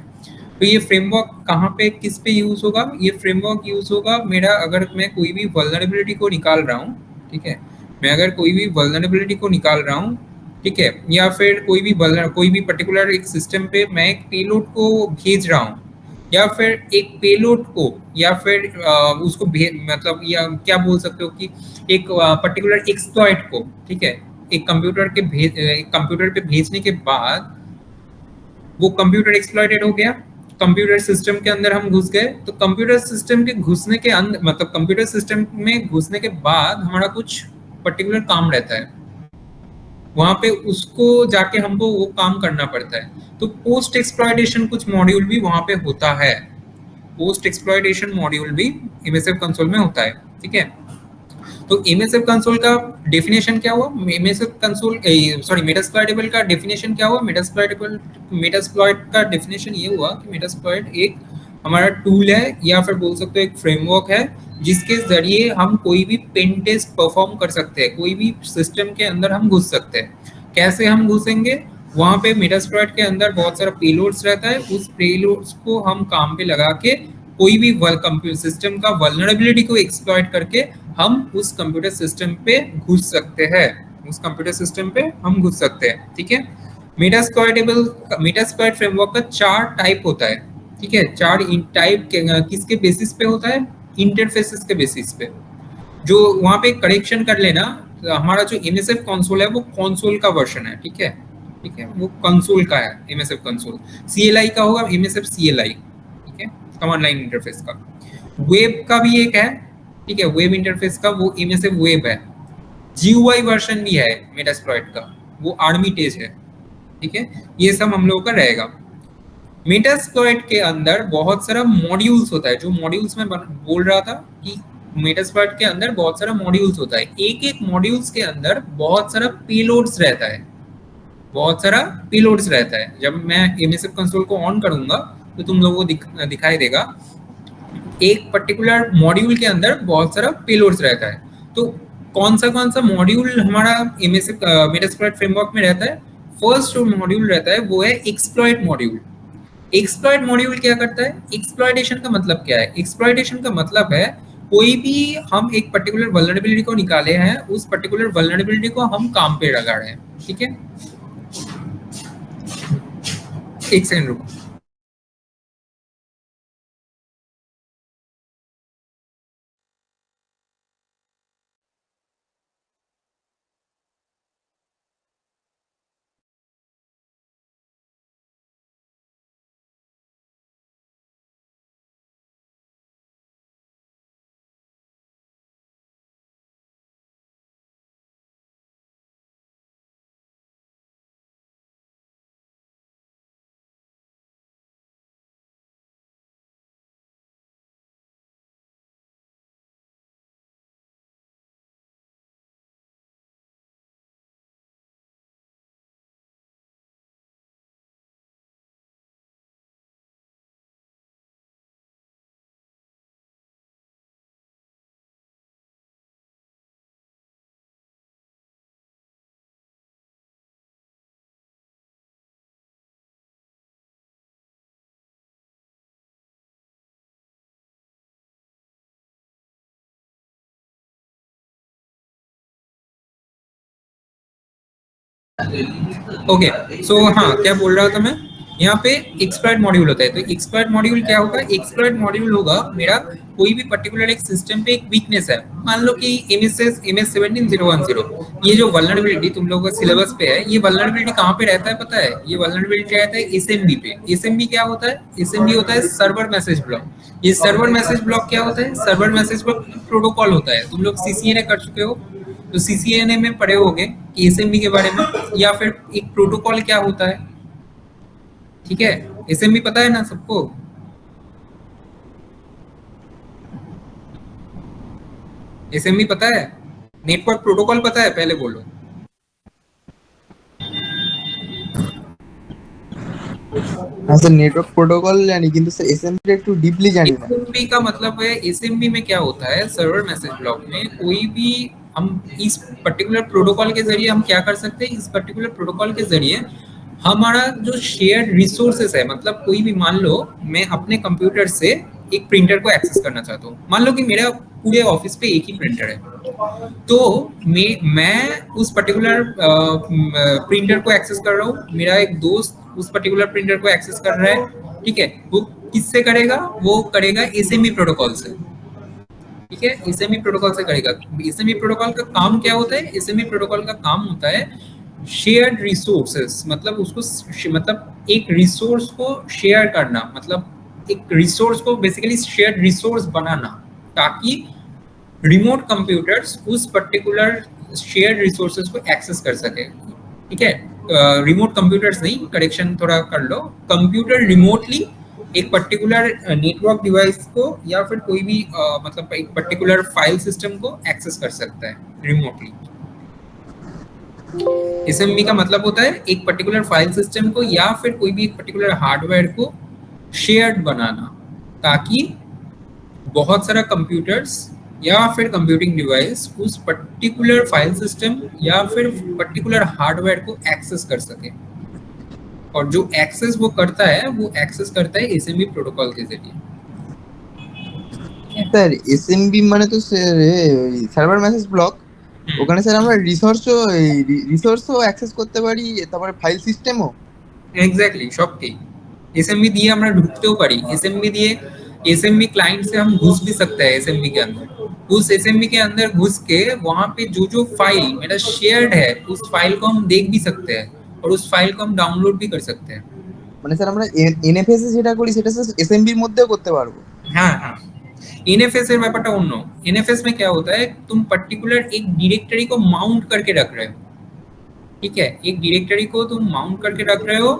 तो ये फ्रेमवर्क कहाँ पे किस पे यूज होगा, ये फ्रेमवर्क यूज होगा मेरा अगर मैं कोई भी वल्नरेबिलिटी को निकाल रहा हूँ, ठीक है, मैं अगर कोई भी वल्नरेबिलिटी को निकाल रहा हूँ, ठीक है, या फिर कोई भी पर्टिकुलर एक सिस्टम पे मैं एक पेलोड को भेज रहा हूँ, या फिर एक पेलोड को, या फिर उसको मतलब या क्या बोल सकते हो कि एक पर्टिकुलर एक्सप्लॉइट को, ठीक है, एक कंप्यूटर पे भेजने के बाद वो कंप्यूटर एक्सप्लॉइटेड हो गया, कंप्यूटर सिस्टम के अंदर हम घुस गए, तो कंप्यूटर सिस्टम के घुसने के अंदर मतलब कंप्यूटर सिस्टम में घुसने के बाद हमारा कुछ पर्टिकुलर काम रहता है, वहां पे उसको जाके हमको वो काम करना पड़ता है। तो पोस्ट एक्सप्लॉइटेशन कुछ मॉड्यूल भी वहां पे होता है, पोस्ट एक्सप्लॉइटेशन मॉड्यूल भी एमएसएफ कंसोल में होता है, ठीक है। तो एमएसएफ कंसोल का डेफिनेशन क्या हुआ, एमएसएफ कंसोल सॉरी मेटास्प्लॉइटेबल का डेफिनेशन क्या हुआ, मेटास्प्लॉइट का डेफिनेशन ये हुआ कि मेटास्प्लॉइट एक हमारा टूल है या फिर बोल सकते हो एक फ्रेमवर्क है जिसके जरिए हम कोई भी पेन टेस्ट परफॉर्म कर सकते हैं, कोई भी सिस्टम के अंदर हम घुस सकते हैं। कैसे हम घुसेंगे, वहां पे मेटास्प्लॉइट के अंदर बहुत सारा पेलोड्स रहता है, उस पेलोड्स को हम काम पे लगा के कोई भी कंप्यूटर सिस्टम का वल्नरेबिलिटी को एक्सप्लॉइट करके हम उस कंप्यूटर सिस्टम पे घुस सकते हैं, उस कंप्यूटर सिस्टम पे हम घुस सकते हैं, ठीक है। मेटास्प्लॉइट फ्रेमवर्क का 4 टाइप होता है, ठीक है। 4 टाइप किसके बेसिस पे होता है, इंटरफेसेस के बेसिस पे। जो वहां पे करेक्शन कर लेना, तो हमारा जो एमएसएफ कंसोल है वो कंसोल का वर्जन है, ठीक है, ठीक है, वो कंसोल का है एमएसएफ कंसोल। सीएलआई का होगा एमएसएफ सीएलआई, ठीक है, कमांड लाइन इंटरफेस का। वेब का भी एक है, ठीक है, वेब इंटरफेस का वो एमएसएफ वेब है। जीयूआई वर्जन भी है मेटास्प्लॉइट का, वो आर्मी तेज है, ठीक है। ये सब हम लोगों का रहेगा। मेटास्प्लॉइट के अंदर बहुत सारा मॉड्यूल्स होता है, जो मॉड्यूल्स में बोल रहा था कि मेटास्प्लॉइट के अंदर बहुत सारा मॉड्यूल्स होता है, एक एक मॉड्यूल्स के अंदर बहुत सारा पेलोड्स रहता है, बहुत सारा पेलोड्स रहता है। जब मैं एमएसएफ कंसोल को ऑन करूंगा तो तुम लोगों को दिखाई देगा एक पर्टिकुलर मॉड्यूल के अंदर बहुत सारा पेलोड्स रहता है। तो कौन सा मॉड्यूल हमारा एमएसएफ मेटास्प्लॉइट फ्रेमवर्क में रहता है, फर्स्ट जो मॉड्यूल रहता है वो है एक्सप्लॉइट मॉड्यूल। एक्सप्लॉइट मॉड्यूल क्या करता है, एक्सप्लॉइटेशन का मतलब क्या है, एक्सप्लॉइटेशन का मतलब है कोई भी हम एक पर्टिकुलर वल्नरेबिलिटी को निकाले हैं, उस पर्टिकुलर वल्नरेबिलिटी को हम काम पे लगा रहे हैं, ठीक है। एक सेकंड रुको। ओके, सो हाँ, क्या बोल रहा था मैं, यहाँ पे एक्सप्लॉइट मॉड्यूल होता है। तो एक्सप्लॉइट मॉड्यूल क्या होगा, एक्सप्लॉइट मॉड्यूल होगा मेरा कोई भी पर्टिकुलर एक सिस्टम पे एक वीकनेस है, मान लो कि MS17010, ये जो वल्नरेबिलिटी तुम लोगों का सिलेबस पे है, ये वल्नरेबिलिटी कहाँ पे रहता है पता है, ये वल्नरेबिलिटी रहता है एसएमबी पे। एसएमबी क्या होता है, एसएमबी होता है सर्वर मैसेज ब्लॉक। ये सर्वर मैसेज ब्लॉक क्या होता है, सर्वर मैसेज ब्लॉक प्रोटोकॉल होता है। तुम लोग सीसीएनए कर चुके हो, तो सीसीएनए में पढ़े होगे कि एसएमबी के बारे में, या फिर एक प्रोटोकॉल क्या होता है, ठीक है। एसएमबी पता है ना सबको, एसएमबी पता है, नेटवर्क प्रोटोकॉल पता है, पहले बोलो। হ্যাঁ স্যার নেটওয়ার্ক প্রোটোকল জানি কিন্তু স্যার এসএমপি একটু ডিপলি জানি না। एसएमबी का मतलब है, एसएमबी में क्या होता है, सर्वर मैसेज ब्लॉक में कोई भी हम इस पर्टिकुलर प्रोटोकॉल के जरिए हम क्या कर सकते हैं, इस पर्टिकुलर प्रोटोकॉल के जरिए हमारा जो शेयर्ड रिसोर्सेस है, मतलब कोई भी, मान लो मैं अपने कंप्यूटर से एक प्रिंटर को एक्सेस करना चाहता हूँ, मान लो कि मेरा पूरे ऑफिस पे एक ही प्रिंटर है, तो मैं उस पर्टिकुलर प्रिंटर को एक्सेस कर रहा हूँ, मेरा एक दोस्त उस पर्टिकुलर प्रिंटर को एक्सेस कर रहा है, ठीक है, वो किससे करेगा, वो करेगा एसएमबी प्रोटोकॉल से, ठीक है, एसएमबी प्रोटोकॉल से करेगा। एसएमबी प्रोटोकॉल का काम क्या होता है, एसएमबी प्रोटोकॉल का काम होता है शेयर्ड रिसोर्सेस, मतलब उसको मतलब एक रिसोर्स को शेयर करना, मतलब एक रिसोर्स को बेसिकली शेयर्ड रिसोर्स बनाना, ताकि रिमोट कंप्यूटर्स उस पर्टिकुलर शेयर्ड रिसोर्सेज को एक्सेस कर सके, ठीक है। रिमोट कंप्यूटर्स नहीं, करेक्शन थोड़ा कर लो, कंप्यूटर रिमोटली एक पर्टिकुलर नेटवर्क डिवाइस को या फिर कोई भी मतलब एक पर्टिकुलर फाइल सिस्टम को एक्सेस कर सकता है रिमोटली। एसएमबी का मतलब होता है एक पर्टिकुलर फाइल सिस्टम को या फिर कोई भी एक पर्टिकुलर हार्डवेयर को शेयर्ड बनाना, ताकि बहुत सारा कंप्यूटर्स या फिर कंप्यूटिंग डिवाइस उस पर्टिकुलर फाइल सिस्टम या फिर पर्टिकुलर हार्डवेयर को एक्सेस कर सके, और जो एक्सेस वो करता है, वो एक्सेस करता है एसएमबी प्रोटोकॉल के जरिए। স্যার এসএমবি মানে তো সার্ভার মেসেজ ব্লক, ওখানে স্যার আমরা রিসোর্সও অ্যাক্সেস করতে পারি, তারপরে ফাইল সিস্টেমও। एग्जैक्टली सबके एसएमबी दिए আমরা ঢুকতেও পারি, एसएमबी दिए एसएमबी क्लाइंट से हम घुस भी सकते हैं एसएमबी के अंदर, उस एसएमबी के अंदर घुस के वहां पे जो जो फाइल मेरा शेयर्ड है उस फाइल को हम देख भी सकते हैं और उस फाइल को हम डाउनलोड भी कर सकते हैं। মানে স্যার আমরা এনএফএস এ যেটা করি সেটা স্যার এসএমবির মধ্যেও করতে পারবো। हाँ हाँ, एनएफएस এর ব্যাপারটা অন্য। एनएफएस में क्या होता है, तुम पर्टिकुलर एक डायरेक्टरी को माउंट करके रख रहे हो, ठीक है, एक डायरेक्टरी को तुम माउंट करके रख रहे हो,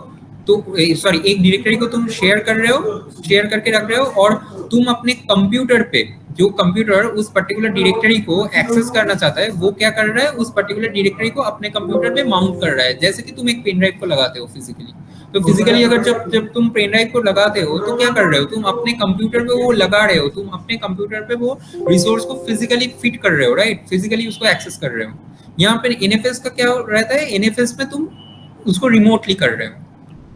तो सॉरी एक डायरेक्टरी को तुम शेयर कर रहे हो, शेयर करके रख रहे हो, और तुम अपने कंप्यूटर पे, जो कंप्यूटर उस पर्टिकुलर डायरेक्टरी को एक्सेस करना चाहता है, वो क्या कर रहा है, उस पर्टिकुलर डायरेक्टरी को अपने कंप्यूटर पे माउंट कर रहा है। जैसे कि तुम एक पेन ड्राइव को लगाते हो फिजिकली, तो फिजिकली अगर जब तुम पेन ड्राइव को लगाते हो तो क्या कर रहे हो, तुम अपने कंप्यूटर पे वो लगा रहे हो, तुम अपने कंप्यूटर पे वो रिसोर्स को फिजिकली फिट कर रहे हो, राइट, फिजिकली उसको एक्सेस कर रहे हो। यहाँ पे एनएफएस का क्या रहता है, एनएफएस में तुम उसको रिमोटली कर रहे हो,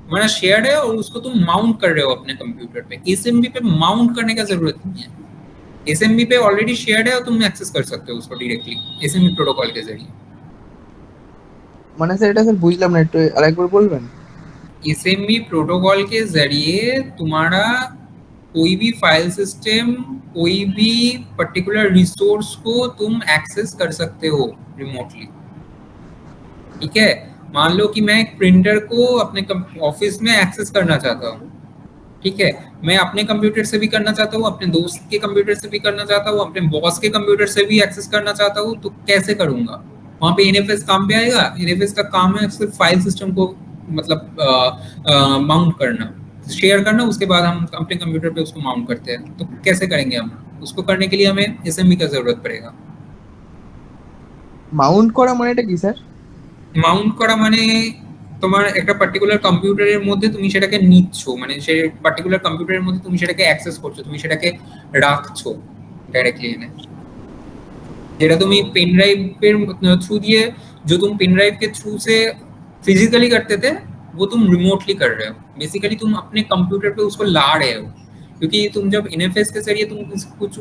हमारा शेयर्ड है, और उसको तुम माउंट कर रहे हो अपने कंप्यूटर पे। एसएमबी पे माउंट करने का जरूरत नहीं है, एसएमबी पे ऑलरेडी शेयर्ड है और तुम एक्सेस कर सकते हो उसको डायरेक्टली एसएमबी प्रोटोकॉल के जरिए। মানে স্যার এটা স্যার বুঝলাম না, একটু আরেকবার বলবেন। एसएमबी प्रोटोकॉल के जरिए तुम्हारा कोई भी फाइल सिस्टम, कोई भी पर्टिकुलर रिसोर्स को तुम एक्सेस कर सकते हो रिमोटली, ठीक है। मान लो कि मैं एक प्रिंटर को अपने ऑफिस में एक्सेस करना चाहता हूँ, ठीक है, मैं अपने कंप्यूटर से भी करना चाहता हूँ, अपने दोस्त के कंप्यूटर से भी करना चाहता हूँ, अपने बॉस के कंप्यूटर से भी एक्सेस करना चाहता हूँ, तो कैसे करूंगा, वहां पे एनएफएस काम पे आएगा। एनएफएस का काम है सिर्फ फाइल सिस्टम को मतलब माउंट करना, शेयर करना, उसके बाद हम अपने कंप्यूटर पे उसको माउंट करते हैं। तो कैसे करेंगे हम उसको, करने के लिए हमें एसएमबी का जरूरत पड़ेगा। মাউন্ট করা মানে এটা কি স্যার? মাউন্ট করা মানে তোমার একটা পার্টিকুলার কম্পিউটারের মধ্যে তুমি সেটাকে নিচ্ছো, মানে সেই পার্টিকুলার কম্পিউটারের মধ্যে তুমি সেটাকে অ্যাক্সেস করছো, তুমি সেটাকে রাখছো डायरेक्टली এনে, যেটা তুমি पेन ड्राइव थ्रू दिए, जो तुम पेन ड्राइव के थ्रू से फिजिकली करते थे, वो तुम रिमोटली कर रहे हो। बेसिकली तुम अपने कंप्यूटर पे उसको ला रहे हो, क्योंकि तुम जब एनएफएस के जरिए तुम कुछ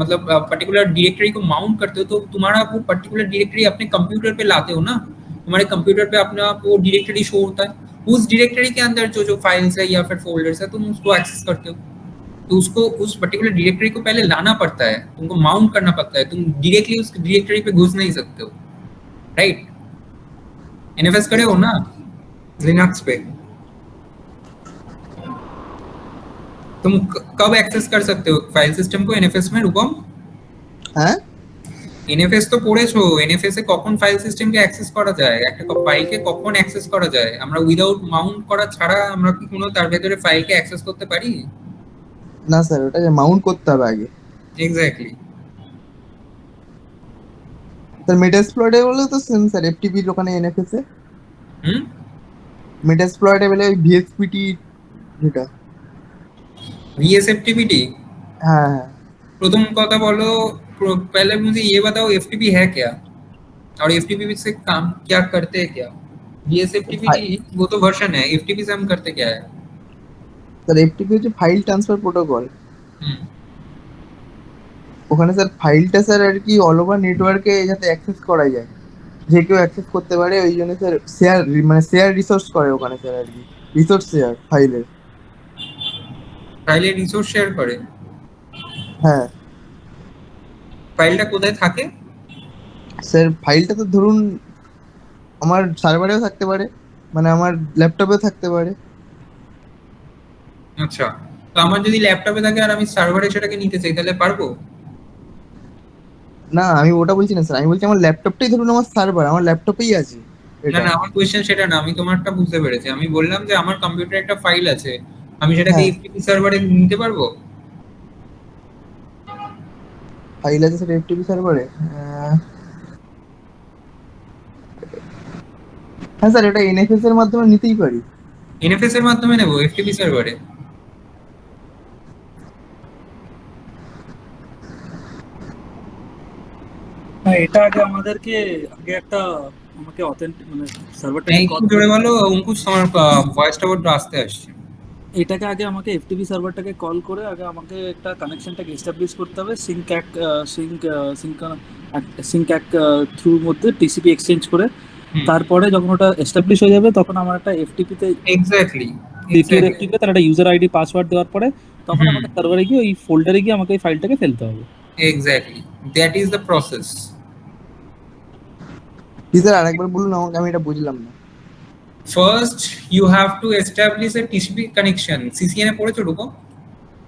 मतलब पर्टिकुलर डायरेक्टरी को माउंट करते हो, तो तुम्हारा वो पर्टिकुलर डायरेक्टरी अपने कंप्यूटर पे लाते हो ना, तुम्हारे कंप्यूटर पे अपना वो डायरेक्टरी शो होता है, उस डायरेक्टरी के अंदर जो जो फाइल्स है या फिर फोल्डर्स है तुम उसको एक्सेस करते हो। तो उसको उस पर्टिकुलर डायरेक्टरी को पहले लाना पड़ता है, तुमको माउंट करना पड़ता है, तुम डायरेक्टली उस डायरेक्टरी पे घुस नहीं सकते हो, राइट। एनएफएस करे हो ना लिनक्स पे, तुम कब एक्सेस कर सकते हो फाइल सिस्टम को एनएफएस में, रुकम? হ্যাঁ এনএফএস তো পড়েছো, এনএফএস এ কখন ফাইল সিস্টেমকে অ্যাক্সেস করা যায়, একটা ফাইলকে কখন অ্যাক্সেস করা যায়, আমরা উইদাউট মাউন্ট করা ছাড়া আমরা কি কোনো তার ভেতরে ফাইলকে অ্যাক্সেস করতে পারি? না স্যার, ওটাকে মাউন্ট করতে হবে আগে। এক্স্যাক্টলি। স্যার মেটাস্প্লয়েডে বলে তো সেম স্যার, এফটিপির ওখানে এনএফএস এ হুম, মেটাস্প্লয়েডে বলে ওই ভিএসপিটি যেটা। ভিএসএফটিপিটি হ্যাঁ হ্যাঁ প্রথম কথা বলো, पहले मुझे ये बताओ एफटीपी है क्या और एफटीपी से काम क्या करते हैं क्या? बीएसएफटीपी नहीं, वो तो वर्जन है, एफटीपी से हम करते क्या है? স্যার এফটিপি হচ্ছে ফাইল ট্রান্সফার প্রোটোকল। হুম, ওখানে স্যার ফাইলটা স্যার আর কি অল ওভার নেটওয়ার্কে যাতে অ্যাক্সেস করা যায়, যে কেউ অ্যাক্সেস করতে পারে, ওই জন্য স্যার শেয়ার মানে শেয়ার রিসোর্স করে ওখানে স্যার আর কি, রিসোর্স শেয়ার ফাইলের। ফাইলে রিসোর্স শেয়ার করে। হ্যাঁ ফাইলটা কোথায় থাকে? স্যার ফাইলটা তো ধরুন আমার সার্ভারেও থাকতে পারে, মানে আমার ল্যাপটপেও থাকতে পারে। আচ্ছা, তো আমার যদি ল্যাপটপে থাকে আর আমি সার্ভারে সেটাকে নিতে চাই তাহলে পারবো? না আমি ওটা বলছি না স্যার, আমি বলছি আমার ল্যাপটপটাই ধরুন আমার সার্ভার, আমার ল্যাপটপেই আছে না এটা। না, আমার কোশ্চেন সেটা না, আমি তোমারটা বুঝতে পেরেছি। আমি বললাম যে আমার কম্পিউটারে একটা ফাইল আছে, আমি সেটাকে হ্যাঁ এফটিপি সার্ভারে নিতে পারবো? ফাইল আছে স্যার এফটিপি সার্ভারে। হ্যাঁ স্যার, এটা এনএফএস এর মাধ্যমে নিতেই পারি। এনএফএস এর মাধ্যমে নেবো এফটিপি সার্ভারে? না, এটা আগে আমাদেরকে আগে একটা আমাকে অথেন্টিক মানে সার্ভারটাকে একটু কল জোরে বলো অঙ্কুশ, তোমার ভয়েসটা বড্ড আস্তে আসছে। এটাকে আগে আমাকে এফটিপি সার্ভারটাকে কল করে আগে আমাকে একটা কানেকশনটাকে এস্টাবলিশ করতে হবে সিঙ্ক এক সিঙ্ক সিঙ্ক সিঙ্ক এক থ্রুর মধ্যে টিসিপি এক্সচেঞ্জ করে। তারপরে যখন ওটা এস্টাবলিশ হয়ে যাবে তখন আমার একটা এফটিপিতে এক্স্যাক্টলি দ্বিতীয় এফটিপিতে তার একটা ইউজার আইডি পাসওয়ার্ড দেওয়ার পরে তখন হুম। আমাকে সার্ভারে গিয়ে ওই ফোল্ডারে গিয়ে আমাকে এই ফাইলটাকে ফেলতে হবে। Exactly, that is the process. কি স্যার আরেকবার বলুন আমাকে, আমি এটা বুঝলাম না। First you have to establish a TCP connection. CCN এ পড়েছো ঢুকো?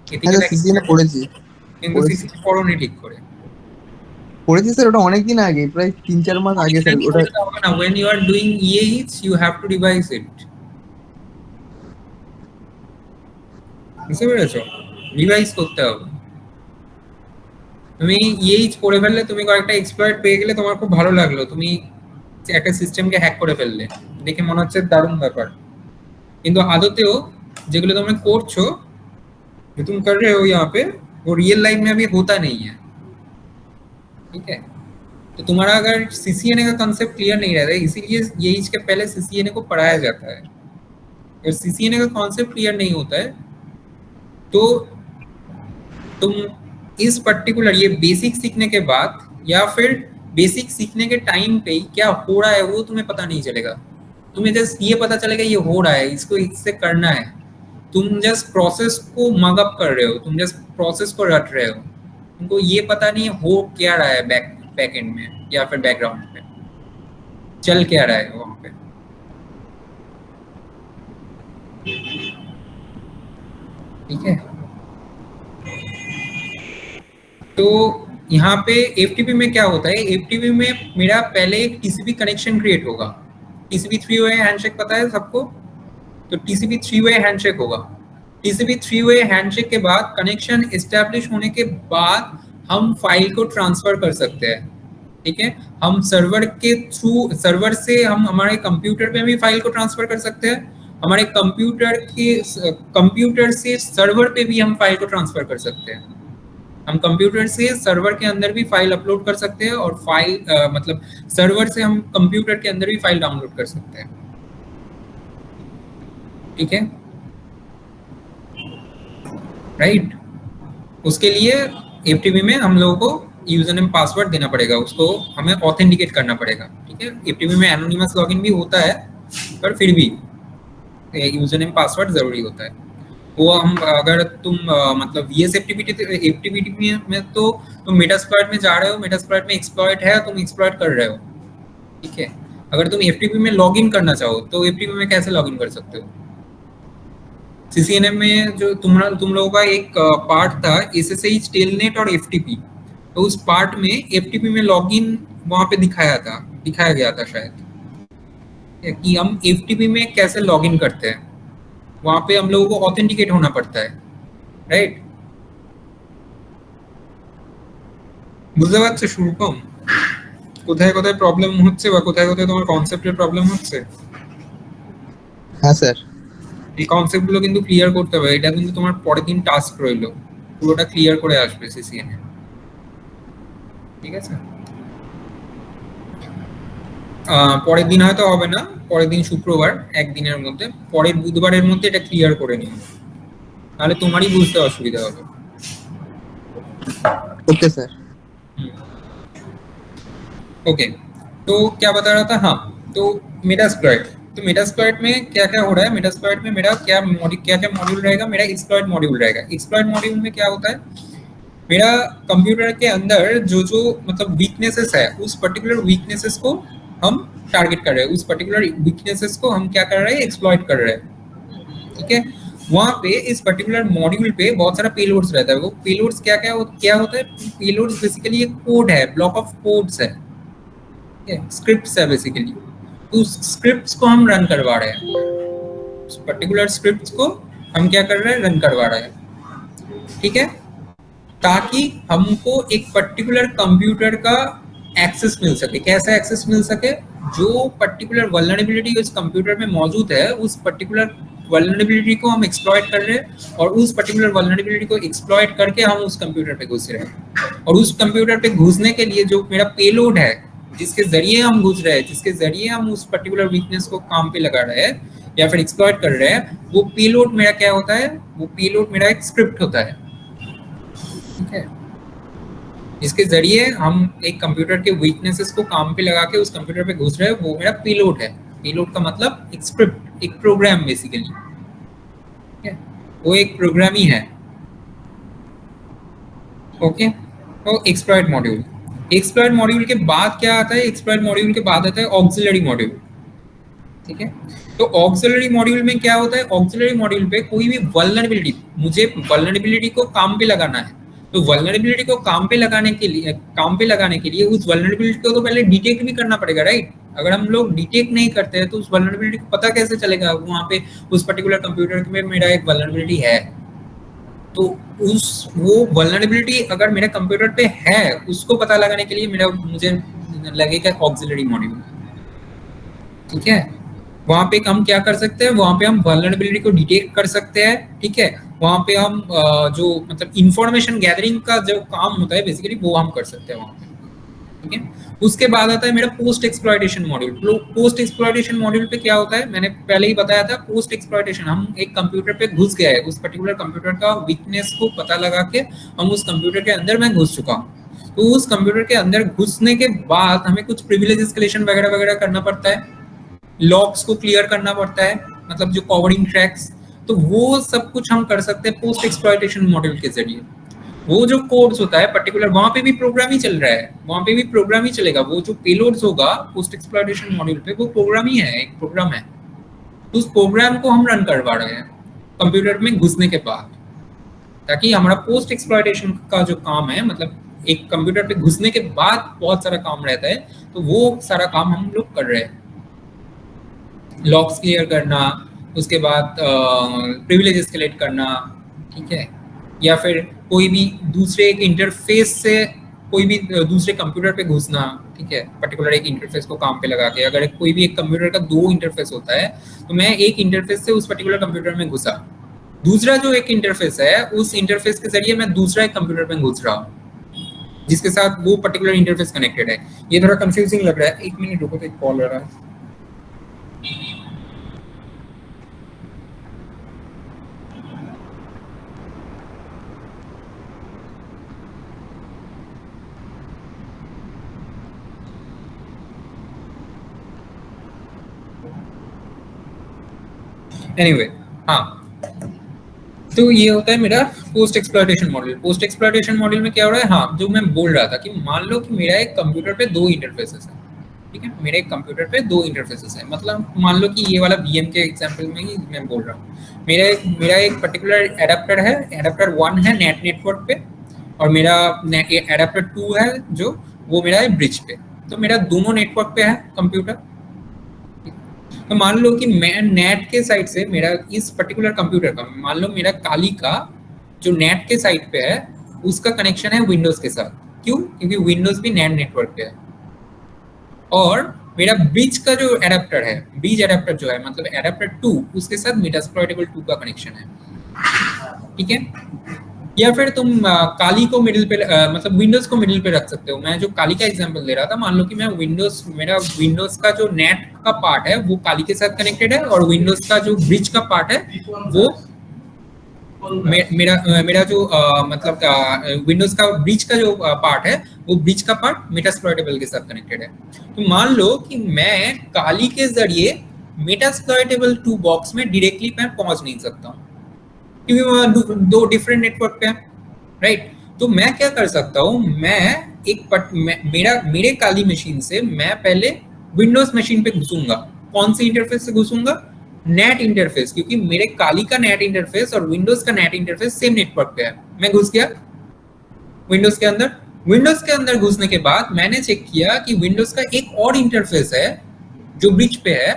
হ্যাঁ এদিকে স্যার সিসিএন এ পড়েছি, কিন্তু সিসিএন পড়োনি ঠিক করে। পড়েছি স্যার, ওটা অনেকদিন আগে, প্রায় 3-4 মাস আগে স্যার ওটা। When you are doing EH, you have to revise it. বুঝতে পেরেছো? রিভাইজ করতে হবে। তুমি EH পড়ে ফেললে, তুমি কয়েকটা এক্সপ্লয়েট পেয়ে গেলে, তোমার খুব ভালো লাগলো, তুমি একটা সিস্টেমকে হ্যাক করে ফেললে, দেখে মনে হচ্ছে দারুণ ব্যাপার। কিন্তু আদতেও যেগুলো তোমরা করছো, जो तुम कर रहे हो यहाँ पे, वो रियल लाइफ में अभी होता नहीं है। ठीक है, तो तुम्हारा अगर सीसीएनए का कंसेप्ट क्लियर नहीं रहता है, इसीलिए ये इसके पहले सीसीएनए को पढ़ाया जाता है। अगर सीसीएनए का कॉन्सेप्ट क्लियर नहीं होता है तो तुम इस पर्टिकुलर ये बेसिक सीखने के बाद या फिर बेसिक सीखने के टाइम पे ही क्या हो रहा है वो तुम्हें पता नहीं चलेगा। तुम्हें जस्ट ये पता चलेगा ये हो रहा है, इसको इससे करना है। तुम जस्ट प्रोसेस को मग अप कर रहे हो, तुम जस्ट प्रोसेस को रट रहे हो, तुमको ये पता नहीं है हो क्या रहा है बैक एंड में या फिर बैकग्राउंड में चल क्या रहा है वहां पे। ठीक है, तो यहाँ पे एफटीपी में क्या होता है, एफटीपी में मेरा पहले एक टीसीपी कनेक्शन क्रिएट होगा। टीसीपी 3 वे हैंडशेक पता है सबको? तो टीसीपी 3 वे हैंडशेक होगा। टीसीपी 3 वे हैंडशेक के बाद कनेक्शन एस्टैब्लिश होने के बाद हम फाइल को ट्रांसफर कर सकते हैं। ठीक है, हम सर्वर के थ्रू, सर्वर से हम हमारे कंप्यूटर पे भी फाइल को ट्रांसफर कर सकते हैं, हमारे कंप्यूटर से सर्वर पे भी हम फाइल को ट्रांसफर कर सकते हैं। हम कंप्यूटर से सर्वर के अंदर भी फाइल अपलोड कर सकते हैं और फाइल मतलब सर्वर से हम कंप्यूटर के अंदर भी फाइल डाउनलोड कर सकते हैं। ठीक है, राइट। उसके लिए एफटीपी में हम लोगों को यूजर नेम पासवर्ड देना पड़ेगा, उसको हमें ऑथेंटिकेट करना पड़ेगा। ठीक है, एफटीपी में एनोनिमस लॉगिन भी होता है पर फिर भी यूजर नेम पासवर्ड जरूरी होता है। वो हम अगर तुम मतलब एफटीपी में तो तुम मेटास्प्लॉइट में जा रहे हो, मेटास्प्लॉइट में एक्सप्लॉइट है, तुम एक्सप्लॉइट कर रहे हो। ठीक है, अगर तुम एफटीपी में लॉगिन करना चाहो तो एफटीपी में कैसे लॉगिन कर सकते हो? सीसीएनएम में जो तुम लोगों का एक पार्ट था एसएसएच, टेलनेट और एफटीपी, तो उस पार्ट में एफटीपी में लॉगिन वहां पे दिखाया गया था शायद, कि हम एफटीपी में कैसे लॉगिन करते हैं। वहां पे हम लोगों को ऑथेंटिकेट होना पड़ता है, राइट? বুঝতে পারছো শুরুকম কোথায় কোথায় প্রবলেম হচ্ছে বা কোথায় কোথায় তোমার কনসেপ্টের প্রবলেম হচ্ছে? হ্যাঁ স্যার, এই কনসেপ্টগুলো কিন্তু ক্লিয়ার করতে হবে। এটা কিন্তু তোমার পরের দিন টাস্ক রইলো, পুরোটা ক্লিয়ার করে আসবে সিসিএনএ। ঠিক আছে? পরের দিন হয়তো হবে না, পরের দিন শুক্রবার, একদিনের মধ্যে, পরের বুধবারের মধ্যে এটা ক্লিয়ার করে নিও, তাহলে তোমারই বুঝতে অসুবিধা হবে। Okay sir. ओके, तो क्या बता रहा था, हाँ, तो मेटास्प्लॉइट, तो मेटास्प्लॉइट में क्या क्या हो रहा है, मेटास्प्लॉइट में मेरा क्या क्या मॉड्यूल रहेगा, मेरा एक्सप्लॉइट मॉड्यूल रहेगा। एक्सप्लॉइट मॉड्यूल में क्या होता है, मेरा कंप्यूटर के अंदर जो जो मतलब वीकनेसेस है, उस पर्टिकुलर वीकनेसेस को हम टारगेट कर रहे हैं, उस पर्टिकुलर वीकनेसेस को हम क्या कर रहे हैं, एक्सप्लॉइट कर रहे हैं। ठीक है, वहां पे इस पर्टिकुलर मॉड्यूल पे बहुत सारा पेलोड्स रहता है। वो पेलोड्स क्या होता है, पेलोड्स बेसिकली एक कोड है, ब्लॉक ऑफ कोड्स है, स्क्रिप्ट्स है बेसिकली। उस स्क्रिप्ट्स को हम रन करवा रहे हैं, उस पर्टिकुलर स्क्रिप्ट्स को हम क्या कर रहे हैं, रन करवा रहे हैं। ठीक है, ताकि हमको एक पर्टिकुलर कंप्यूटर का एक्सेस मिल सके। कैसा एक्सेस मिल सके, जो पर्टिकुलर वल्नरेबिलिटी उस कंप्यूटर में मौजूद है, उस पर्टिकुलर वल्नरेबिलिटी को हम एक्सप्लॉइट कर रहे हैं, और उस पर्टिकुलर वल्नरेबिलिटी को एक्सप्लॉइट करके हम उस कंप्यूटर पे घुस रहे हैं। और उस कंप्यूटर पे घुसने के लिए जो मेरा पेलोड है, जिसके जरिए हम घुस रहे हैं, जिसके जरिए हम उस पर्टिकुलर वीकनेस को काम पे लगा रहे हैं या फिर एक्सप्लॉइट कर रहे हैं, वो पेलोड मेरा क्या होता है, वो पेलोड मेरा एक स्क्रिप्ट होता है। ठीक है, इसके जरिए हम एक कंप्यूटर के वीकनेसेस को काम पे लगा के उस कंप्यूटर पे घुस रहे हैं, वो मेरा पेलोड है। पेलोड का मतलब एक स्क्रिप्ट, एक प्रोग्राम बेसिकली। ठीक है, वो एक प्रोग्राम ही है। ओके, तो एक्सप्लॉइट मॉड्यूल, एक्सप्लॉइट मॉड्यूल के बाद क्या आता है, एक्सप्लॉइट मॉड्यूल के बाद आता है ऑक्सिलरी मॉड्यूल। ठीक है, तो ऑक्सिलरी मॉड्यूल में क्या होता है, ऑक्सिलरी मॉड्यूल पे कोई भी वल्नरेबिलिटी, मुझे वल्नरेबिलिटी को काम पे लगाना है, तो वल्नरेबिलिटी को काम पे लगाने के लिए उस वल्नरेबिलिटी को तो पहले डिटेक्ट भी करना पड़ेगा, राइट? अगर हम लोग डिटेक्ट नहीं करते हैं तो उस वल्नरेबिलिटी को पता कैसे चलेगा वहां पे उस पर्टिकुलर कंप्यूटर में मेरा एक वल्नरेबिलिटी है। तो वो वल्नरेबिलिटी अगर मेरे कंप्यूटर पे है, उसको पता लगाने के लिए मुझे लगेगा ऑक्सिलरी मॉड्यूल। ठीक है, वहां पे हम क्या कर सकते हैं, वहां पे हम वल्नरेबिलिटी को डिटेक्ट कर सकते हैं। ठीक है, वहां पे हम जो मतलब इंफॉर्मेशन गैदरिंग का जो काम होता है बेसिकली, वो हम कर सकते हैं वहां पे। ठीक है, उसके बाद आता है मेरा post exploitation module. Post exploitation module पे क्या होता है, मैंने पहले ही बताया था, पोस्ट एक्सप्लॉइटेशन, हम एक कंप्यूटर पे घुस गए, उस पर्टिकुलर कंप्यूटर का वीकनेस को पता लगा के हम उस कंप्यूटर के अंदर मैं घुस चुका हूँ। तो उस कंप्यूटर के अंदर घुसने के बाद हमें कुछ प्रिविलेज एस्केलेशन वगैरह वगैरह करना पड़ता है, लॉक्स को क्लियर करना पड़ता है, मतलब जो कवरिंग ट्रैक्स, तो वो सब कुछ हम कर सकते हैं पोस्ट एक्सप्लॉइटेशन मॉड्यूल के जरिए। वो जो कोड्स होता है पर्टिकुलर, वहां पे भी प्रोग्राम ही चल रहा है, वहां पे भी प्रोग्राम ही चलेगा। वो जो पेलोड्स होगा पोस्ट एक्सप्लॉइटेशन मॉड्यूल पे, वो प्रोग्राम ही है, एक प्रोग्राम है। तो उस प्रोग्राम को हम रन करवा रहे हैं कंप्यूटर में घुसने के बाद, ताकि हमारा पोस्ट एक्सप्लॉइटेशन का जो काम है, मतलब एक कंप्यूटर पे घुसने के बाद बहुत सारा काम रहता है, तो वो सारा काम हम लोग कर रहे हैं। लॉक्स क्लियर करना, उसके बाद प्रिविलेज एस्केलेट करना, ठीक है, या फिर कोई भी दूसरे एक इंटरफेस से कोई भी दूसरे कंप्यूटर पे घुसना। ठीक है, पर्टिकुलर एक इंटरफेस को काम पे लगा के, अगर कोई भी एक कंप्यूटर का 2 इंटरफेस होता है, तो मैं एक इंटरफेस से उस पर्टिकुलर कंप्यूटर में घुसा, दूसरा जो एक इंटरफेस है, उस इंटरफेस के जरिए मैं दूसरा एक कंप्यूटर में घुस रहा हूँ, जिसके साथ वो पर्टिकुलर इंटरफेस कनेक्टेड है। ये थोड़ा कंफ्यूजिंग लग रहा है, 1 मिनट रुको, तो एक कॉल आ रहा है। एनीवे, हाँ, तो ये होता है मेरा post exploitation module. Post exploitation module में क्या हो रहा है, हाँ, जो मैं बोल रहा था कि मान लो कि मेरा एक कंप्यूटर पे 2 इंटरफेसेस है। ठीक है, मेरे एक कंप्यूटर पे 2 इंटरफेसेस है, मतलब मान लो कि ये वाला VM के एग्जांपल में ही मैं बोल रहा हूँ। मेरा एक पर्टिकुलर एडाप्टर है, एडाप्टर 1 है नेट नेटवर्क पे, और मेरा एडाप्टर 2 है जो वो मेरा है ब्रिज पे। तो मेरा दोनों नेटवर्क पे है कंप्यूटर। तो मान लो कि मैं नेट के साइड से, मेरा इस पर्टिकुलर कंप्यूटर का, मान लो मेरा काली का जो नेट के साइड पे है, उसका कनेक्शन है विंडोज के साथ। क्यों? क्योंकि विंडोज भी नेट नेटवर्क पे है। और मेरा ब्रिज का जो एडाप्टर है, ब्रिज एडाप्टर जो है, मतलब एडाप्टर 2, उसके साथ मेटास्प्लॉइटेबल 2 का कनेक्शन है। ठीक है, या फिर तुम काली को मिडिल पे मतलब विंडोज को मिडिल पे रख सकते हो। मैं जो काली का एग्जांपल दे रहा था, मान लो कि मैं मेरा विंडोज का जो नेट का पार्ट है वो काली के साथ कनेक्टेड है, और विंडोज का जो ब्रिज का पार्ट है वो मेरा जो मतलब विंडोज का ब्रिज का जो पार्ट है वो ब्रिज का पार्ट मेटास्प्लॉइटेबल के साथ कनेक्टेड है। तो मान लो कि मैं काली के जरिए मेटास्प्लॉइटेबल 2 बॉक्स में डायरेक्टली मैं पहुंच नहीं सकता हूँ, क्योंकि वहाँ दो डिफरेंट नेटवर्क पे है, राइट। तो मैं क्या कर सकता हूँ, मैं मेरे काली मशीन से मैं पहले विंडोज मशीन पे घुसूंगा। कौन से इंटरफेस से घुसूंगा? नेट इंटरफेस, क्योंकि मेरे काली का नेट इंटरफेस और विंडोज का नेट इंटरफेस सेम नेटवर्क पे है। मैं घुस गया विंडोज के अंदर। विंडोज के अंदर घुसने के बाद मैंने चेक किया कि विंडोज का एक और इंटरफेस है जो ब्रिज पे है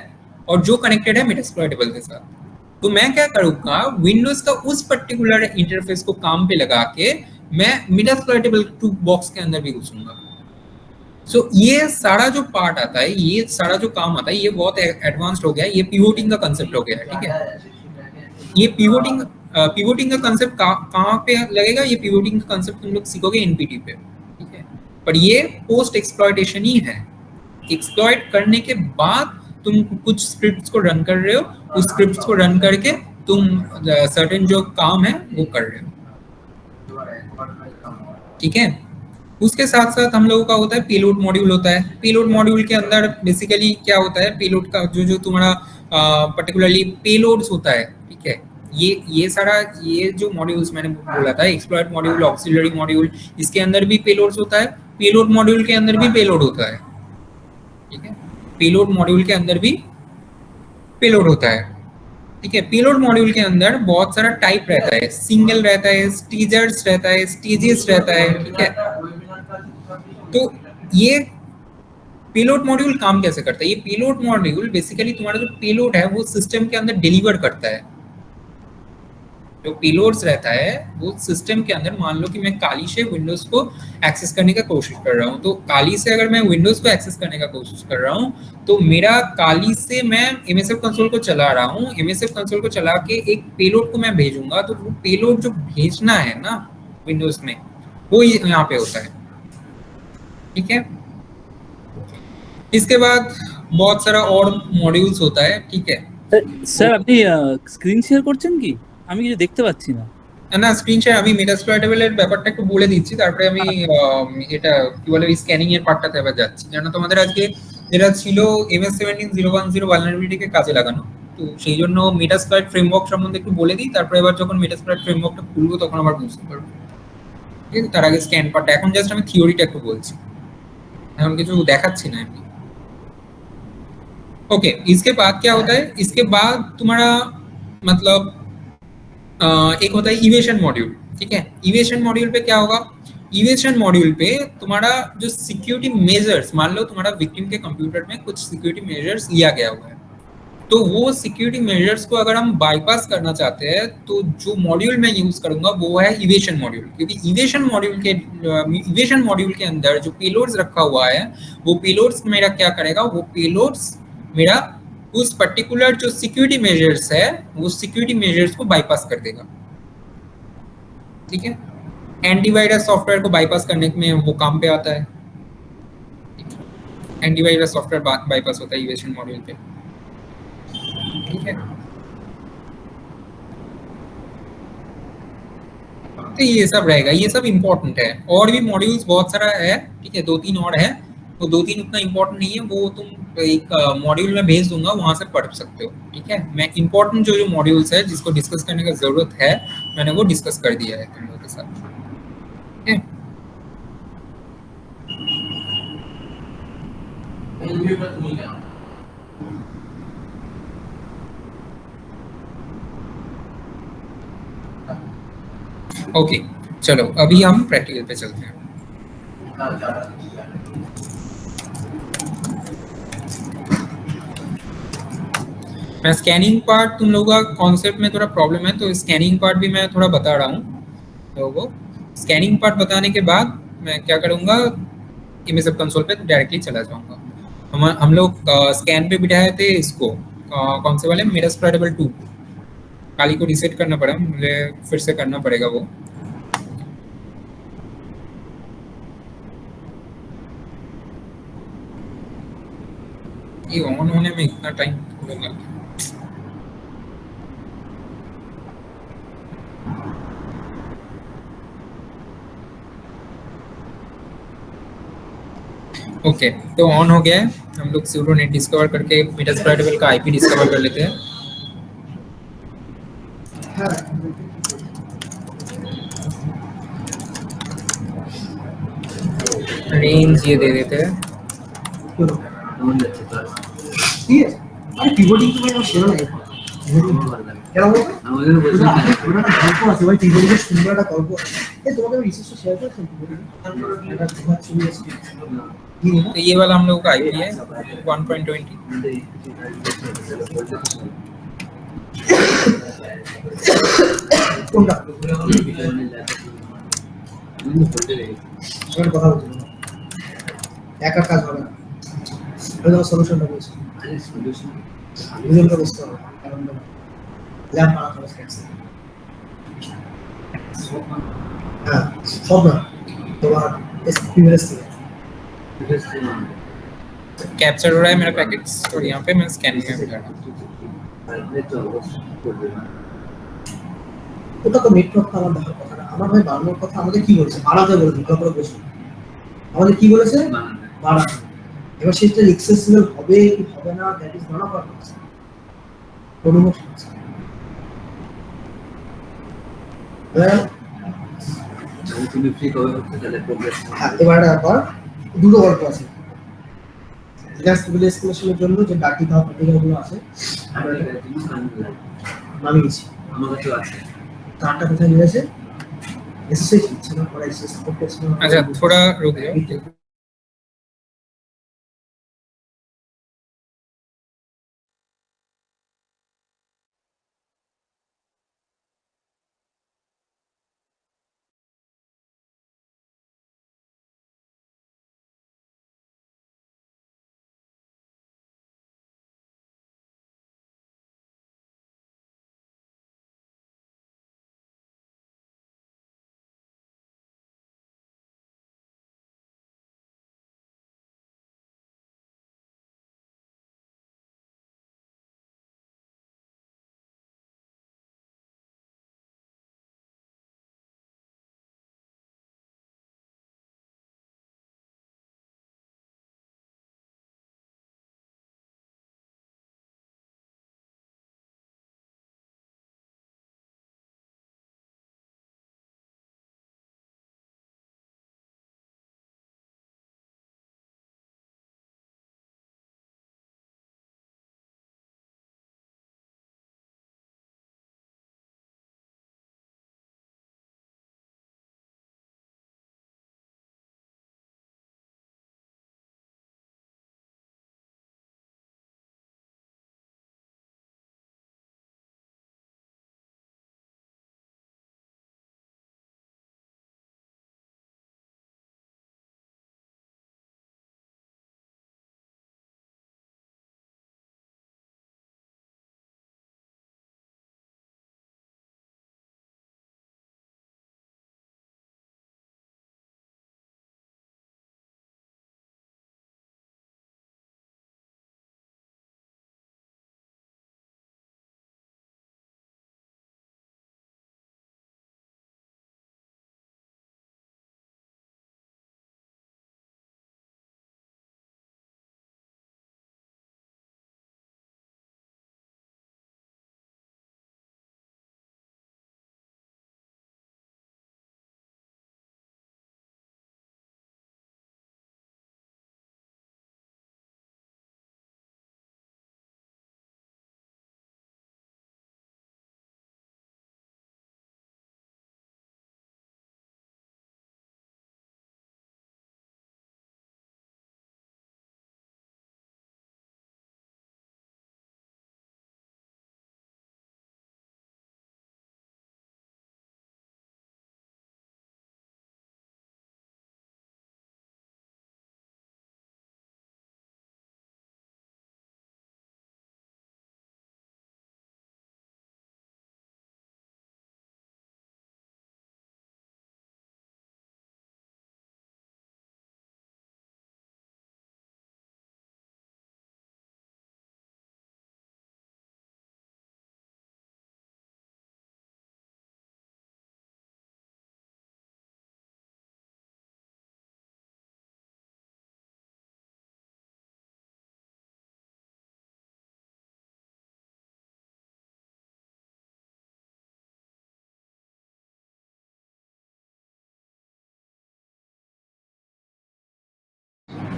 और जो कनेक्टेड है मेटास्प्लॉइटेबल के साथ। तो मैं क्या करूंगा, विंडोज का उस पर्टिकुलर इंटरफेस को काम पे लगा के मैं मेटास्प्लॉइटेबल 2 बॉक्स के अंदर भी घुसूंगा। सो ये सारा जो पार्ट आता है, ये सारा जो काम आता है, ये बहुत एडवांस्ड हो गया है। ये पिवोटिंग का कंसेप्ट हो गया है, ठीक है। ये पिवोटिंग का कंसेप्ट कहाँ पे लगेगा? ये पिवोटिंग का कंसेप्ट तुम लोग सीखोगे एनपीटी पे, ठीक है। पर ये पोस्ट एक्सप्लॉइटेशन ही है। एक्सप्लॉइट करने के बाद तुम कुछ स्क्रिप्ट्स को रन कर रहे हो, उस स्क्रिप्ट्स को रन करके तुम सर्टेन जो काम है वो कर रहे हो, ठीक है। उसके साथ साथ हम लोगों का होता है पेलोड मॉड्यूल होता है। पेलोड मॉड्यूल के अंदर बेसिकली क्या होता है, पेलोड का जो तुम्हारा पर्टिकुलरली पेलोड्स होता है, ठीक है। ये सारा ये जो मॉड्यूल्स मैंने बोला था, एक्सप्लॉइट मॉड्यूल, ऑक्सिलरी मॉड्यूल, इसके अंदर भी पेलोड्स होता है। पेलोड मॉड्यूल के अंदर भी पेलोड होता है, ठीक है। पेलोड मॉड्यूल के अंदर भी पेलोड होता है, ठीक है। पेलोड मॉड्यूल के अंदर बहुत सारा टाइप रहता है, सिंगल रहता है, स्टीजर्स रहता है, स्टेजेस रहता है, ठीक है। तो ये पेलोड मॉड्यूल काम कैसे करता है? ये पेलोड मॉड्यूल बेसिकली तुम्हारा जो पेलोड है वो सिस्टम के अंदर डिलीवर करता है। जो पेलोड्स रहता है वो सिस्टम के अंदर, मान लो कि मैं काली से विंडोज को एक्सेस करने का कोशिश कर रहा हूँ, तो काली से अगर मैं विंडोज को एक्सेस करने का कोशिश कर रहा हूँ तो मेरा काली से मैं एमएसएफ कंसोल को चला रहा हूँ। एमएसएफ कंसोल को चला के एक पेलोड को मैं भेजूंगा, तो वो पेलोड जो भेजना है ना विंडोज में, वो यहाँ पे होता है, ठीक है। इसके बाद बहुत सारा और मॉड्यूल्स होता है, ठीक है। স্যার আপনি স্ক্রিন শেয়ার করছেন কি? আমি কিছু দেখতে পাচ্ছি না। না, স্ক্রিন শেয়ার আমি মেটাস্প্লয়েটেবল এর ব্যাপারটা একটু বলে দিচ্ছি, তারপরে আমি এটা কি বলে স্ক্যানিং এর পার্টটাতে আবার যাচ্ছি। জানো তোমাদের আজকে যেটা ছিল MS17010 ভালনারেবিলিটি কে কাজে লাগানো, তো সেই জন্য মেটাস্প্লয়েট ফ্রেমওয়ার্ক সম্বন্ধে একটু বলে দিই, তারপরে এবার যখন মেটাস্প্লয়েট ফ্রেমওয়ার্কটা খুলবো তখন আবার বুঝতে পারবো, ঠিক আছে। তার আগে স্ক্যান পার্টটা, এখন জাস্ট আমি থিওরিটা একটু বলছি, এখন কিছু দেখাচ্ছি না এমনি। ओके, इसके बाद क्या होता है? इसके बाद तुम्हारा मतलब एक होता है इवेशन मॉड्यूल, ठीक है। इवेशन मॉड्यूल पे क्या होगा? इवेशन मॉड्यूल पे तुम्हारा जो सिक्योरिटी मेजर्स, मान लो तुम्हारा विक्टिम के कंप्यूटर में कुछ सिक्योरिटी मेजर्स लिया गया हुआ है, तो वो सिक्योरिटी मेजर्स को अगर हम बाईपास करना चाहते हैं तो जो मॉड्यूल मैं यूज करूंगा वो है इवेशन मॉड्यूल, क्योंकि इवेशन मॉड्यूल के अंदर जो पेलोड्स रखा हुआ है वो पेलोड्स मेरा क्या करेगा, वो पेलोड्स मेरा उस पर्टिकुलर जो सिक्योरिटी मेजर्स है वो सिक्योरिटी मेजर्स को बाईपास कर देगा, ठीक है। एंटीवायरस सॉफ्टवेयर को बाईपास करने में वो काम पे आता है, एंटीवायरस सॉफ्टवेयर बाईपास होता है इवेशन मॉड्यूल पे, ठीक है। तो ये सब रहेगा, ये सब इम्पोर्टेंट है। और भी मॉड्यूल्स बहुत सारा है, ठीक है, 2-3 और है, तो 2-3 उतना इम्पोर्टेंट नहीं है, वो तुम एक मॉड्यूल में भेज दूंगा, वहां से पढ़ सकते हो, ठीक है। मैं इम्पोर्टेंट जो मॉड्यूल्स है जिसको डिस्कस करने का जरूरत है मैंने वो डिस्कस कर दिया है तुम लोगों के साथ, ठीक है। ओके, चलो अभी हम प्रैक्टिकल पे चलते हैं। मैं स्कैनिंग पार्ट, तुम लोगों का कॉन्सेप्ट में थोड़ा प्रॉब्लम है तो स्कैनिंग पार्ट भी मैं थोड़ा बता रहा हूँ लोगों को। स्कैनिंग पार्ट बताने के बाद मैं क्या करूँगा, एमएसएफ कंसोल पे डायरेक्टली चला जाऊँगा। हम लोग स्कैन पे बिठाए थे इसको, कौन से वाले, मेटास्प्लॉइटेबल 2। काली को रिसेट करना पड़ा, मुझे फिर से करना पड़ेगा वो, ये ऑन होने में इतना टाइम क्यों लगा? ओके, तो ऑन हो गया है। हम लोग सूडो नेट डिस्कवर करके मेटास्प्लाइटेबल का आईपी डिस्कवर कर लेते हैं। रेंज ये दे देते हैं। ঠিক আছে আরে কিবোর্ডিং তো ভাই আমার সেরা লাগে কেন বলতো আমাদের বলতে ওটা একটা গল্প আছে ভাই কিবোর্ডিংয়ের সুন্দর একটা গল্প আছে তোমাকে আমি রিসোর্সটা শেয়ার করেছি কিবোর্ডিং একটা তোমার ছবি আছে तो ये वाला हम लोग का आईपी है 1.20। কোনটা আমার কথা বলছি একা কাজ হবে না আমি তোমার সলিউশনটা বলছি দুজনকে বুঝতে হবে কারণ ল্যাব বানাতে হবে হ্যাঁ সব না তোমার এক্সপিরিয়েंस থেকে कैप्चर हो रहा है मेरा पैकेट्स और यहाँ पे मैं स्कैन में बिठा रहा हूँ। ওটা তো নেটওয়ার্ক আমার দেখার কথা না আমার ভাই বানানোর কথা আমাদের কি বলেছে বাড়াতে বলেছে তারপরে বসে আমাদের কি বলেছে বাড়াতে এবার সেটা এক্সেসিবল হবে কি হবে না that is not our concern কোনো তুমি ফ্রি কবে হচ্ছে তাহলে প্রোগ্রেস এবার আবার দুটো গল্প আছে জাস্ট ভিলেজ এসকেলেশনের জন্য যে ডাকি দাও প্রতিগুলো আছে আমি গেছি আমার কাছে আছে কারটা কোথায় নিয়েছে এসএসসি ছিল পরে এসএসসি সাপোর্ট করছিল अच्छा थोड़ा रुक जाओ।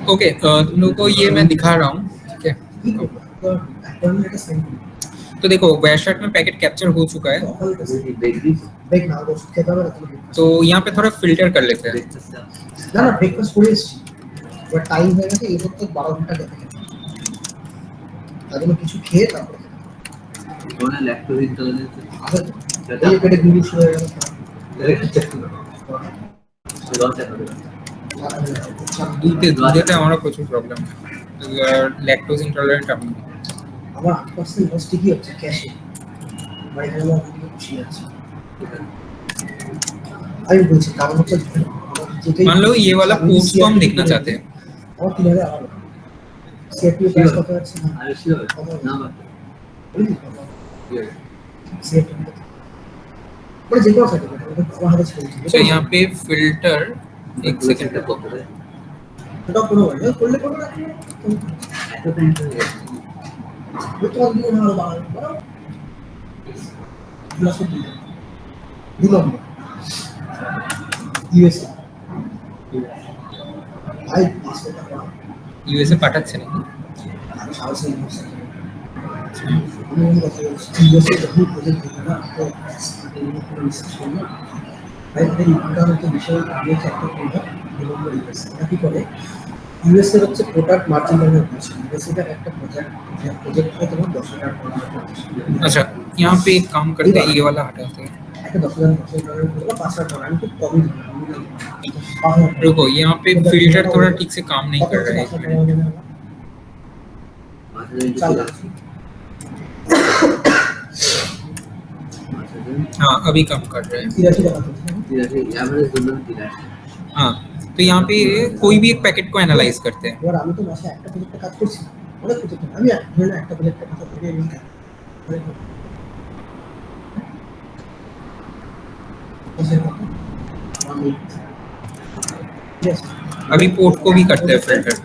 ओके तुम लोग को ये मैं दिखा रहा हूँ, ठीक है। কি করবো তো একটা আমি একটা সেন্ড করি तो देखो वेबसाइट में पैकेट कैप्चर हो चुका है, তখন ব্রেক না ওষুধ খেতে হবে না তুমি तो यहाँ पे थोड़ा फिल्टर कर लेते हैं। না না ব্রেকফাস্ট করে এসেছি, এবার টাইম হয়ে গেছে এই তো 12 ঘন্টা গেছে, তার জন্য কিছু খেয়ে তারপরে ওনা ল্যাকটোজ ইনটলারেন্স আচ্ছা এই পেটে গুলি শুরু হয়ে গেল দুধেতে আমারও প্রচুর প্রবলেম, ল্যাকটোজ ইনটলারেন্ট আমি। আমার 8% লস ঠিকই হচ্ছে ক্যাশে, মানে এখানে আমার খুবই খুশি আছে। আমি বলছি কারণ হচ্ছে যেটাই मान लो ये वाला पोस्ट को हम देखना चाहते हैं, আমার 3000 আবার সেফটি প্রাইস কত আছে না আর শিওর না সেফটি মানে যে কোনো সার্টিফিকেট আমার হাতে ছিল तो यहाँ पे फिल्टर एक सेकंड এটা করতে হবে এটা কোনো মানে করলে কোনো না এত টাইম তো তোমার দিন না বাড়ানো প্লাস দিলাম ইউএসএ আই পাসপোর্ট यूएसए পাঠাচ্ছে নাকি? আমি সাহসী ইউএসএ আমি মনে করছি ইউএসএ যখন প্রজেক্ট দিতে না তো কোনো রিসার্চ করি না তাই ইন্টারনেট বিষয়ে আমি একটা প্রোডাক্ট ডেভেলপ করি এটা কি করে ইউএসএ হচ্ছে প্রোডাক্ট মার্চেন্ডাইজিং করছে, ইউএসএ একটা প্রজেক্ট করে তোমার 10,000 টাকা। अच्छा यहाँ पे एक काम करते हैं, ये वाला हटाते हैं। একটা 10,000 ডলার বলবো 5,000 ডলার আমি খুব কমই দিই रुको यहाँ पे फिल्टर थोड़ा ठीक से काम नहीं कर रहा है, एक मिनट। हाँ अभी काम कर रहे हैं। 83 টাকা তো এভারেজ ধরুন 83 हाँ तो यहाँ पे कोई भी एक पैकेट को एनालाइज करते हैं। এবার আমি তো মাসে একটা প্রজেক্টে কাজ করছি, অনেক প্রজেক্ট আমি ধরে না একটা প্রজেক্টে কাজ করে আমি अभी पोर्ट को भी करते हैं फिल्टर।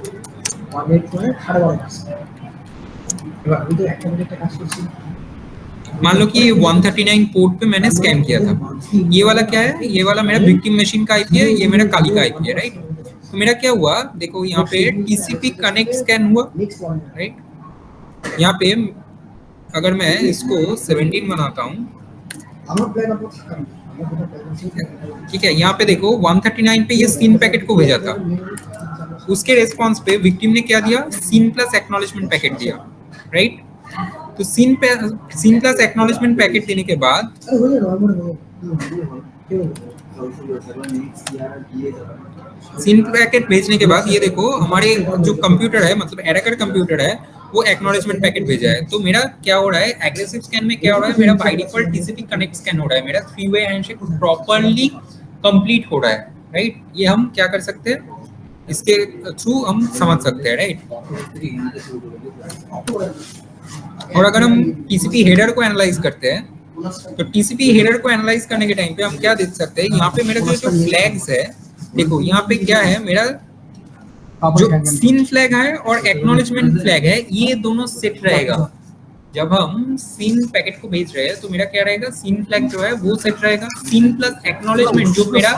এবার আমি তো একটা প্রজেক্টে কাজ করছি, मान लो कि 139 पोर्ट पे मैंने स्कैन किया था। ये वाला क्या है? ये वाला मेरा विक्टिम मशीन का आईपी है, ये मेरा काली का आईपी है, राइट। तो मेरा क्या हुआ देखो यहाँ पे टीसीपी कनेक्ट स्कैन हुआ, नेक्स्ट वन राइट। यहाँ पे अगर मैं इसको 17 बनाता हूँ, আমার প্ল্যান আপনার থাকা না আমার কথা প্ল্যান ছিল ठीक है। यहाँ पे देखो 139 पे ये सीन पैकेट को भेजा था, उसके रेस्पॉन्स पे विक्टिम ने क्या दिया? सीन प्लस एक्नॉलेजमेंट पैकेट दिया, राइट। तो सीन प्लस एक्नॉलेजमेंट पैकेट देने के बाद আরে হয়ে যাবে আমার হয়ে যাবে सीन पैकेट भेजने के बाद ये देखो हमारे जो कंप्यूटर है, मतलब एडाकर कंप्यूटर है, वो एक्नॉलेजमेंट पैकेट भेजा है। तो मेरा क्या हो रहा है एग्रेसिव स्कैन में, क्या हो रहा है मेरा by default TCP connect scan हो रहा है, मेरा 3 वे हैंडशेक प्रॉपर्ली कंप्लीट हो रहा है, राइट। ये हम क्या कर सकते हैं, इसके थ्रू हम समझ सकते हैं, राइट। और अगर हम टीसीपी हेडर को एनालाइज करते हैं, तो टीसीपी हेडर को एनालाइज करने के टाइम पे हम क्या देख सकते हैं, यहाँ पे मेरा जो फ्लैग्स है, देखो यहाँ पे क्या है मेरा जो सीन फ्लैग है और एक्नॉलेजमेंट फ्लैग है, ये दोनों सेट रहेगा। जब हम सीन पैकेट को भेज रहे हैं तो मेरा क्या रहेगा, सीन फ्लैग जो है वो सेट रहेगा। सीन प्लस एक्नॉलेजमेंट जो मेरा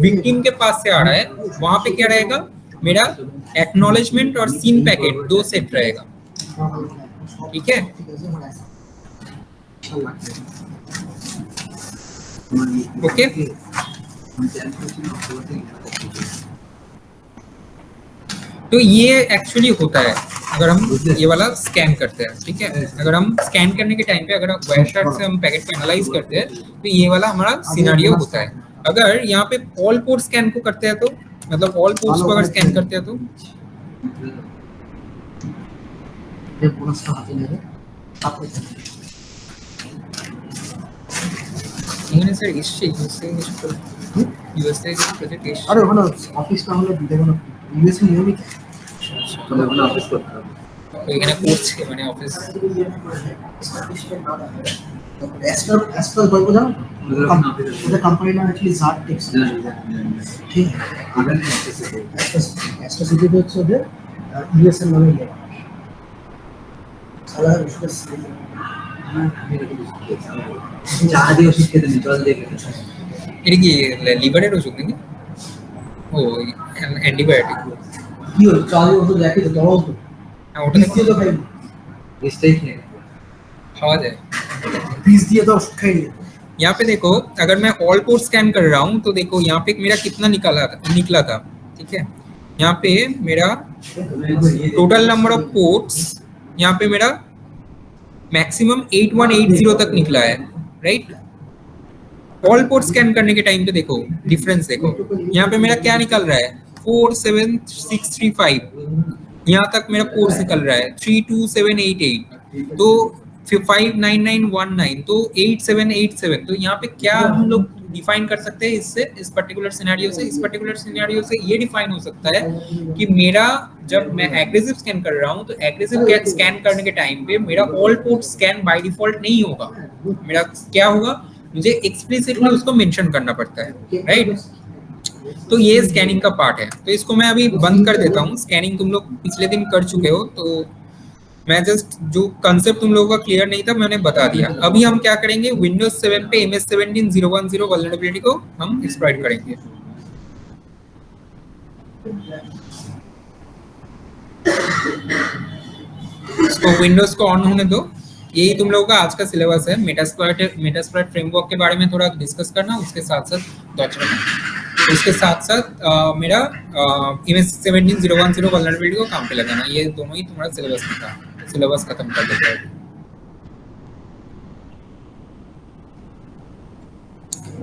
विक्टिम के पास से आ रहा है, वहां पे क्या रहेगा मेरा एक्नॉलेजमेंट और सीन पैकेट दो सेट रहेगा, ठीक है। ओके तो ये एक्चुअली होता है अगर हम ये वाला स्कैन करते हैं, ठीक है। अगर हम स्कैन करने के टाइम पे अगर वायरशार्ट से हम पैकेट को एनालाइज करते हैं तो ये वाला हमारा सिनेरियो होता है। अगर यहाँ पे ऑल पोर्ट स्कैन को करते हैं तो मतलब ऑल पोर्ट्स को अगर स्कैन करते हैं तो এই বোনাসটা হাতে নেবে তারপরে এখানে স্যার এসছে ইউএসএ প্রজেক্ট এসছে। আরে ওখানে অফিস না হলে দিতে কোনো ইউএসএ নিয়মিত তাহলে ওখানে অফিস করতে হবে তো এখানে করছে মানে অফিস এস্টার বলবো জানো ওদের কোম্পানি নাম অ্যাকচুয়ালি জার টেক্স, ঠিক আছে। এস্টার সিটিতে হচ্ছে ওদের ইউএসএ নামে ইয়ে সালা ওষুধের চা দিয়ে ওষুধ খেতে নেই, জল দিয়ে খেতে এটা কি লিভারের ওষুধ নাকি? ও অ্যান্টিবায়োটিক। কি হলো চাঁদে ওষুধ দেখে তো দরদ তো হ্যাঁ ওটা বিষ দেখো দিয়ে তো খাই নিশ্চয়ই খেয়ে খাওয়া যায়। বিষ দিয়ে তো ওষুধ খাই না यहाँ पे देखो अगर मैं ऑल पोर्ट स्कैन कर रहा हूँ तो देखो यहाँ पे मेरा कितना निकला था, ठीक है। यहाँ पे मेरा टोटल नंबर ऑफ पोर्ट्स यहाँ पे मेरा मैक्सिमम 8180 तक निकला है, राइट। ऑल पोर्ट स्कैन करने के टाइम पे देखो डिफरेंस देखो, यहाँ पे मेरा क्या निकल रहा है 47635, यहाँ तक मेरा पोर्ट्स निकल रहा है 32788, तो 59919, तो 8787। तो यहाँ पे क्या हम लोग डिफाइन कर सकते हैं इससे, इस पर्टिकुलर सिनेरियो से? इस पर्टिकुलर सिनेरियो से ये डिफाइन हो सकता है कि मेरा जब मैं एग्रेसिव स्कैन कर रहा हूँ तो एग्रेसिव स्कैन करने के टाइम पे मेरा all port scan by default नहीं होगा, मेरा क्या होगा, मुझे एक्सप्लिसिटली उसको मेंशन करना पड़ता है, राइट। तो ये स्कैनिंग का पार्ट है। तो इसको मैं अभी बंद कर देता हूँ। स्कैनिंग तुम लोग पिछले दिन कर चुके हो, तो मैं जस्ट जो कंसेप्ट तुम लोगों का क्लियर नहीं था मैंने बता दिया। अभी हम क्या करेंगे, विंडोज 7 पे MS17010 वल्नरेबिलिटी को हम एक्सप्लॉइट करेंगे। इसको विंडोज को ऑन होने दो। यही तुम लोगों का आज का सिलेबस है। मेटास्प्लॉइट फ्रेमवर्क के बारे में थोड़ा डिस्कस करना, उसके साथ साथ उसके साथ साथ मेरा MS17010 वल्नरेबिलिटी को काम पे लगाना, ये दोनों ही तुम्हारा सिलेबस में था। सिलेबस खत्म कर देते हैं।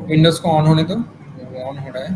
विंडोज को ऑन होने दो, ऑन हो रहा है।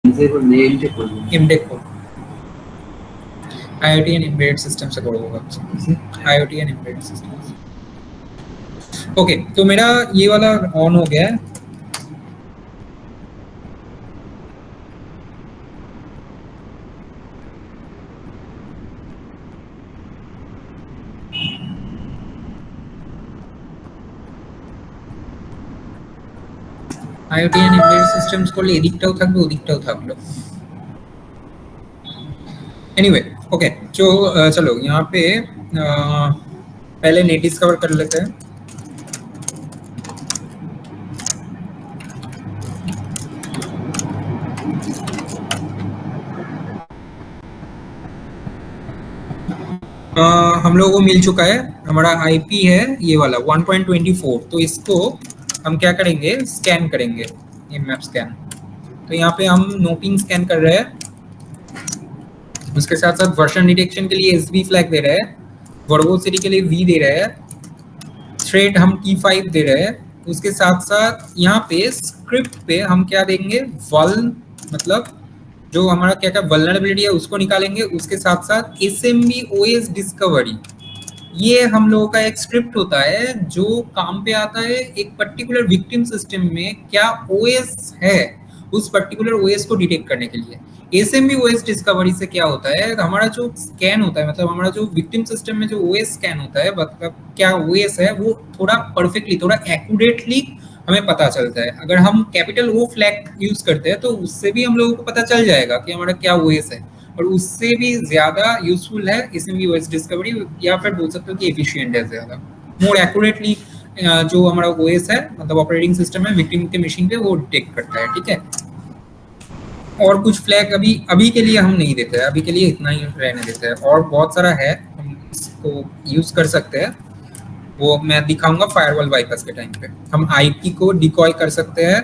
ডিসেবল নেমটা করব इमडेक को IoT एंड एम्बेडेड सिस्टम से करोगे IoT and embedded system. Okay, तो मेरा ये वाला ऑन हो गया है। IoT এন্ড এমবেডেড সিস্টেমস করলে এদিকটাও থাকবে ওদিকটাও থাকলো। एनीवे ओके, तो चलो यहाँ पे पहले नेट डिस्कवर कर लेते हैं। हम लोगों को मिल चुका है, हमारा IP है ये वाला 1.24। तो इसको हम क्या करेंगे, स्कैन करेंगे, ये मैप स्कैन। तो यहाँ पे हम नोपिंग स्कैन कर रहे हैं, उसके साथ साथ वर्जन डिटेक्शन के लिए SV फ्लैग दे रहे हैं, वर्बोसिटी के लिए V दे रहे हैं, थ्रेड हम T5 दे रहे हैं। उसके साथ साथ यहाँ पे स्क्रिप्ट पे हम क्या देंगे, वल्न मतलब जो हमारा क्या क्या वल्नरेबिलिटी है उसको निकालेंगे। उसके साथ साथ SMB OS डिस्कवरी, ये हम लोगों का एक स्क्रिप्ट होता है जो काम पे आता है एक पर्टिकुलर विक्टिम सिस्टम में क्या OS है उस पर्टिकुलर OS को डिटेक्ट करने के लिए। SMB OS डिस्कवरी से क्या होता है, हमारा जो स्कैन होता है मतलब हमारा जो विक्टिम सिस्टम में जो OS स्कैन होता है मतलब क्या OS है वो थोड़ा परफेक्टली थोड़ा एक्यूरेटली हमें पता चलता है। अगर हम कैपिटल O फ्लैग यूज करते हैं तो उससे भी हम लोगों को पता चल जाएगा कि हमारा क्या OS है, और उससे भी ज्यादा यूजफुल है SMB OS डिस्कवरी, या फिर बोल सकते हो कि एफिशिएंट है, ज्यादा मोर एक्यूरेटली जो हमारा ओएस है मतलब ऑपरेटिंग सिस्टम है विक्टिम के मशीन पे वो डिटेक्ट करता है, ठीक है। और कुछ फ्लैग अभी के लिए हम नहीं देते हैं, अभी के लिए इतना ही रहने देते हैं, और बहुत सारा है हम इसको यूज कर सकते हैं, वो मैं दिखाऊंगा फायरवॉल बाईपास के टाइम पे। हम आईपी को डिकॉय कर सकते हैं,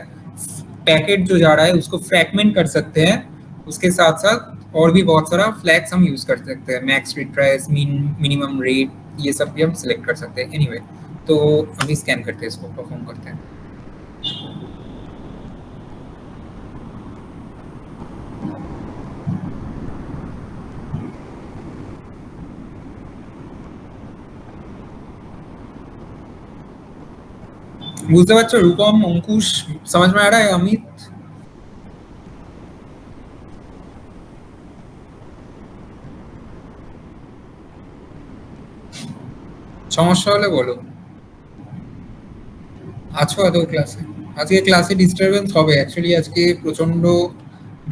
पैकेट जो जा रहा है उसको फ्रैगमेंट कर सकते हैं, उसके साथ साथ और भी बहुत सारा फ्लैग्स हम यूज कर सकते हैं, मैक्स रिट्रेस, मिनिमम रेट, ये सब भी हम सिलेक्ट कर सकते हैं। एनीवे तो अभी स्कैन करते हैं, इसको परफॉर्म करते हैं। বুঝতে পারছো রূপম, অঙ্কুশ, समझ में आ रहा है? अमित সমস্যা হলে বলো। আছো আদৌ ক্লাসে? আজকে ক্লাসে ডিস্টারবেন্স হবে, অ্যাকচুয়ালি আজকে প্রচন্ড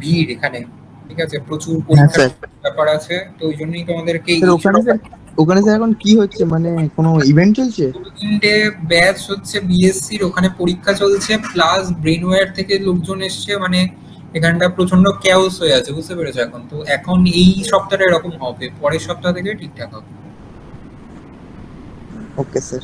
ভিড় এখানে, ঠিক আছে, প্রচুর পরীক্ষার ব্যাপার আছে, তো ওই জন্যই তোমাদেরকে ওখানে স্যার এখন কি হচ্ছে, মানে কোনো ইভেন্ট চলছে? তিনটে ব্যাচ হচ্ছে বিএসসির, ওখানে পরীক্ষা চলছে, প্লাস ব্রেনওয়্যার থেকে লোকজন এসছে, মানে এখানটা প্রচন্ড ক্যাওস হয়ে আছে, বুঝতে পেরেছো? এখন তো এখন এই সপ্তাহটা এরকম হবে, পরের সপ্তাহ থেকে ঠিকঠাক হবে। Okay sir.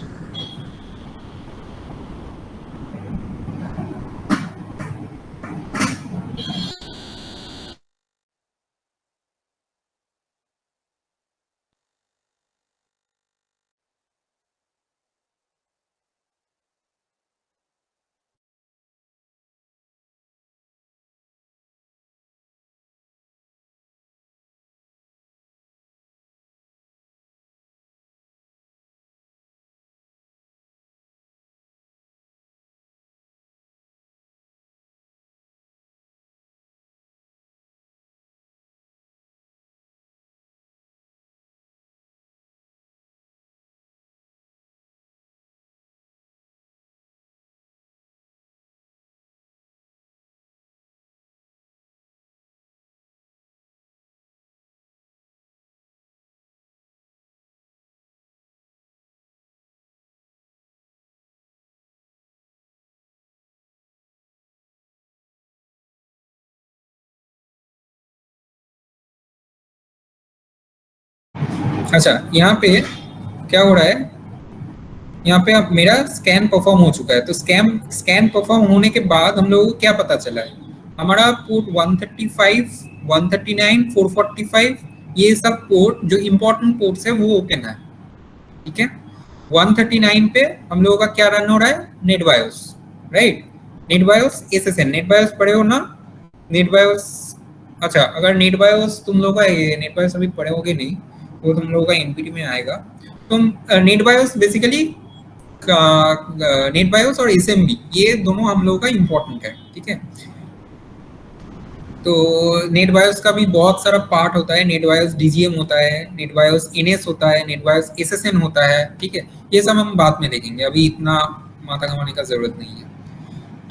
अच्छा, यहाँ पे क्या हो रहा है, यहाँ पे अब मेरा स्कैन परफॉर्म हो चुका है, तो स्कैन परफॉर्म होने के बाद हम लोगों को क्या पता चला है, हमारा पोर्ट 135, 139, 445 ये सब पोर्ट जो इम्पोर्टेंट पोर्ट्स है वो ओपन है, ठीक है। 139 पे हम लोगों का क्या रन हो रहा है, net BIOS, right, net BIOS SSN, net BIOS पढ़े हो ना, नेट बायोस। अच्छा, अगर नेट बायोस तुम लोगों का नेट बायोस अभी पढ़े होगे नहीं, वो तुम लोगों का एनपीटी में आएगा। तुम net BIOS basically net BIOS और एसएमबी ये दोनों हम लोगों का इम्पोर्टेंट है, ठीक है। तो नेट बायोस का भी बहुत सारा पार्ट होता है, नेट बायोस डीजीएम होता है, नेट बायोस एनएस होता है, नेट बायोस एसएसएन होता है, ठीक है। ये सब हम बाद में देखेंगे, अभी इतना माथा घमाने का जरूरत नहीं है,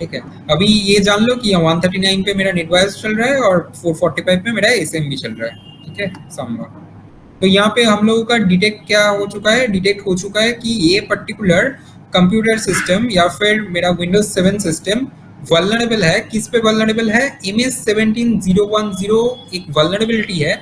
ठीक है। अभी ये जान लो कि 139 पे मेरा नेट बायोस चल रहा है और 445 पे मेरा एसएमबी चल रहा है, ठीक है, समझो। तो यहाँ पे हम लोगों का डिटेक्ट क्या हो चुका है, डिटेक्ट हो चुका है कि ये पर्टिकुलर कंप्यूटर सिस्टम या फिर मेरा विंडोज 7 सिस्टम वल्नरेबल है। किस पे वल्नरेबल है, MS17010 एक वल्नरेबिलिटी है,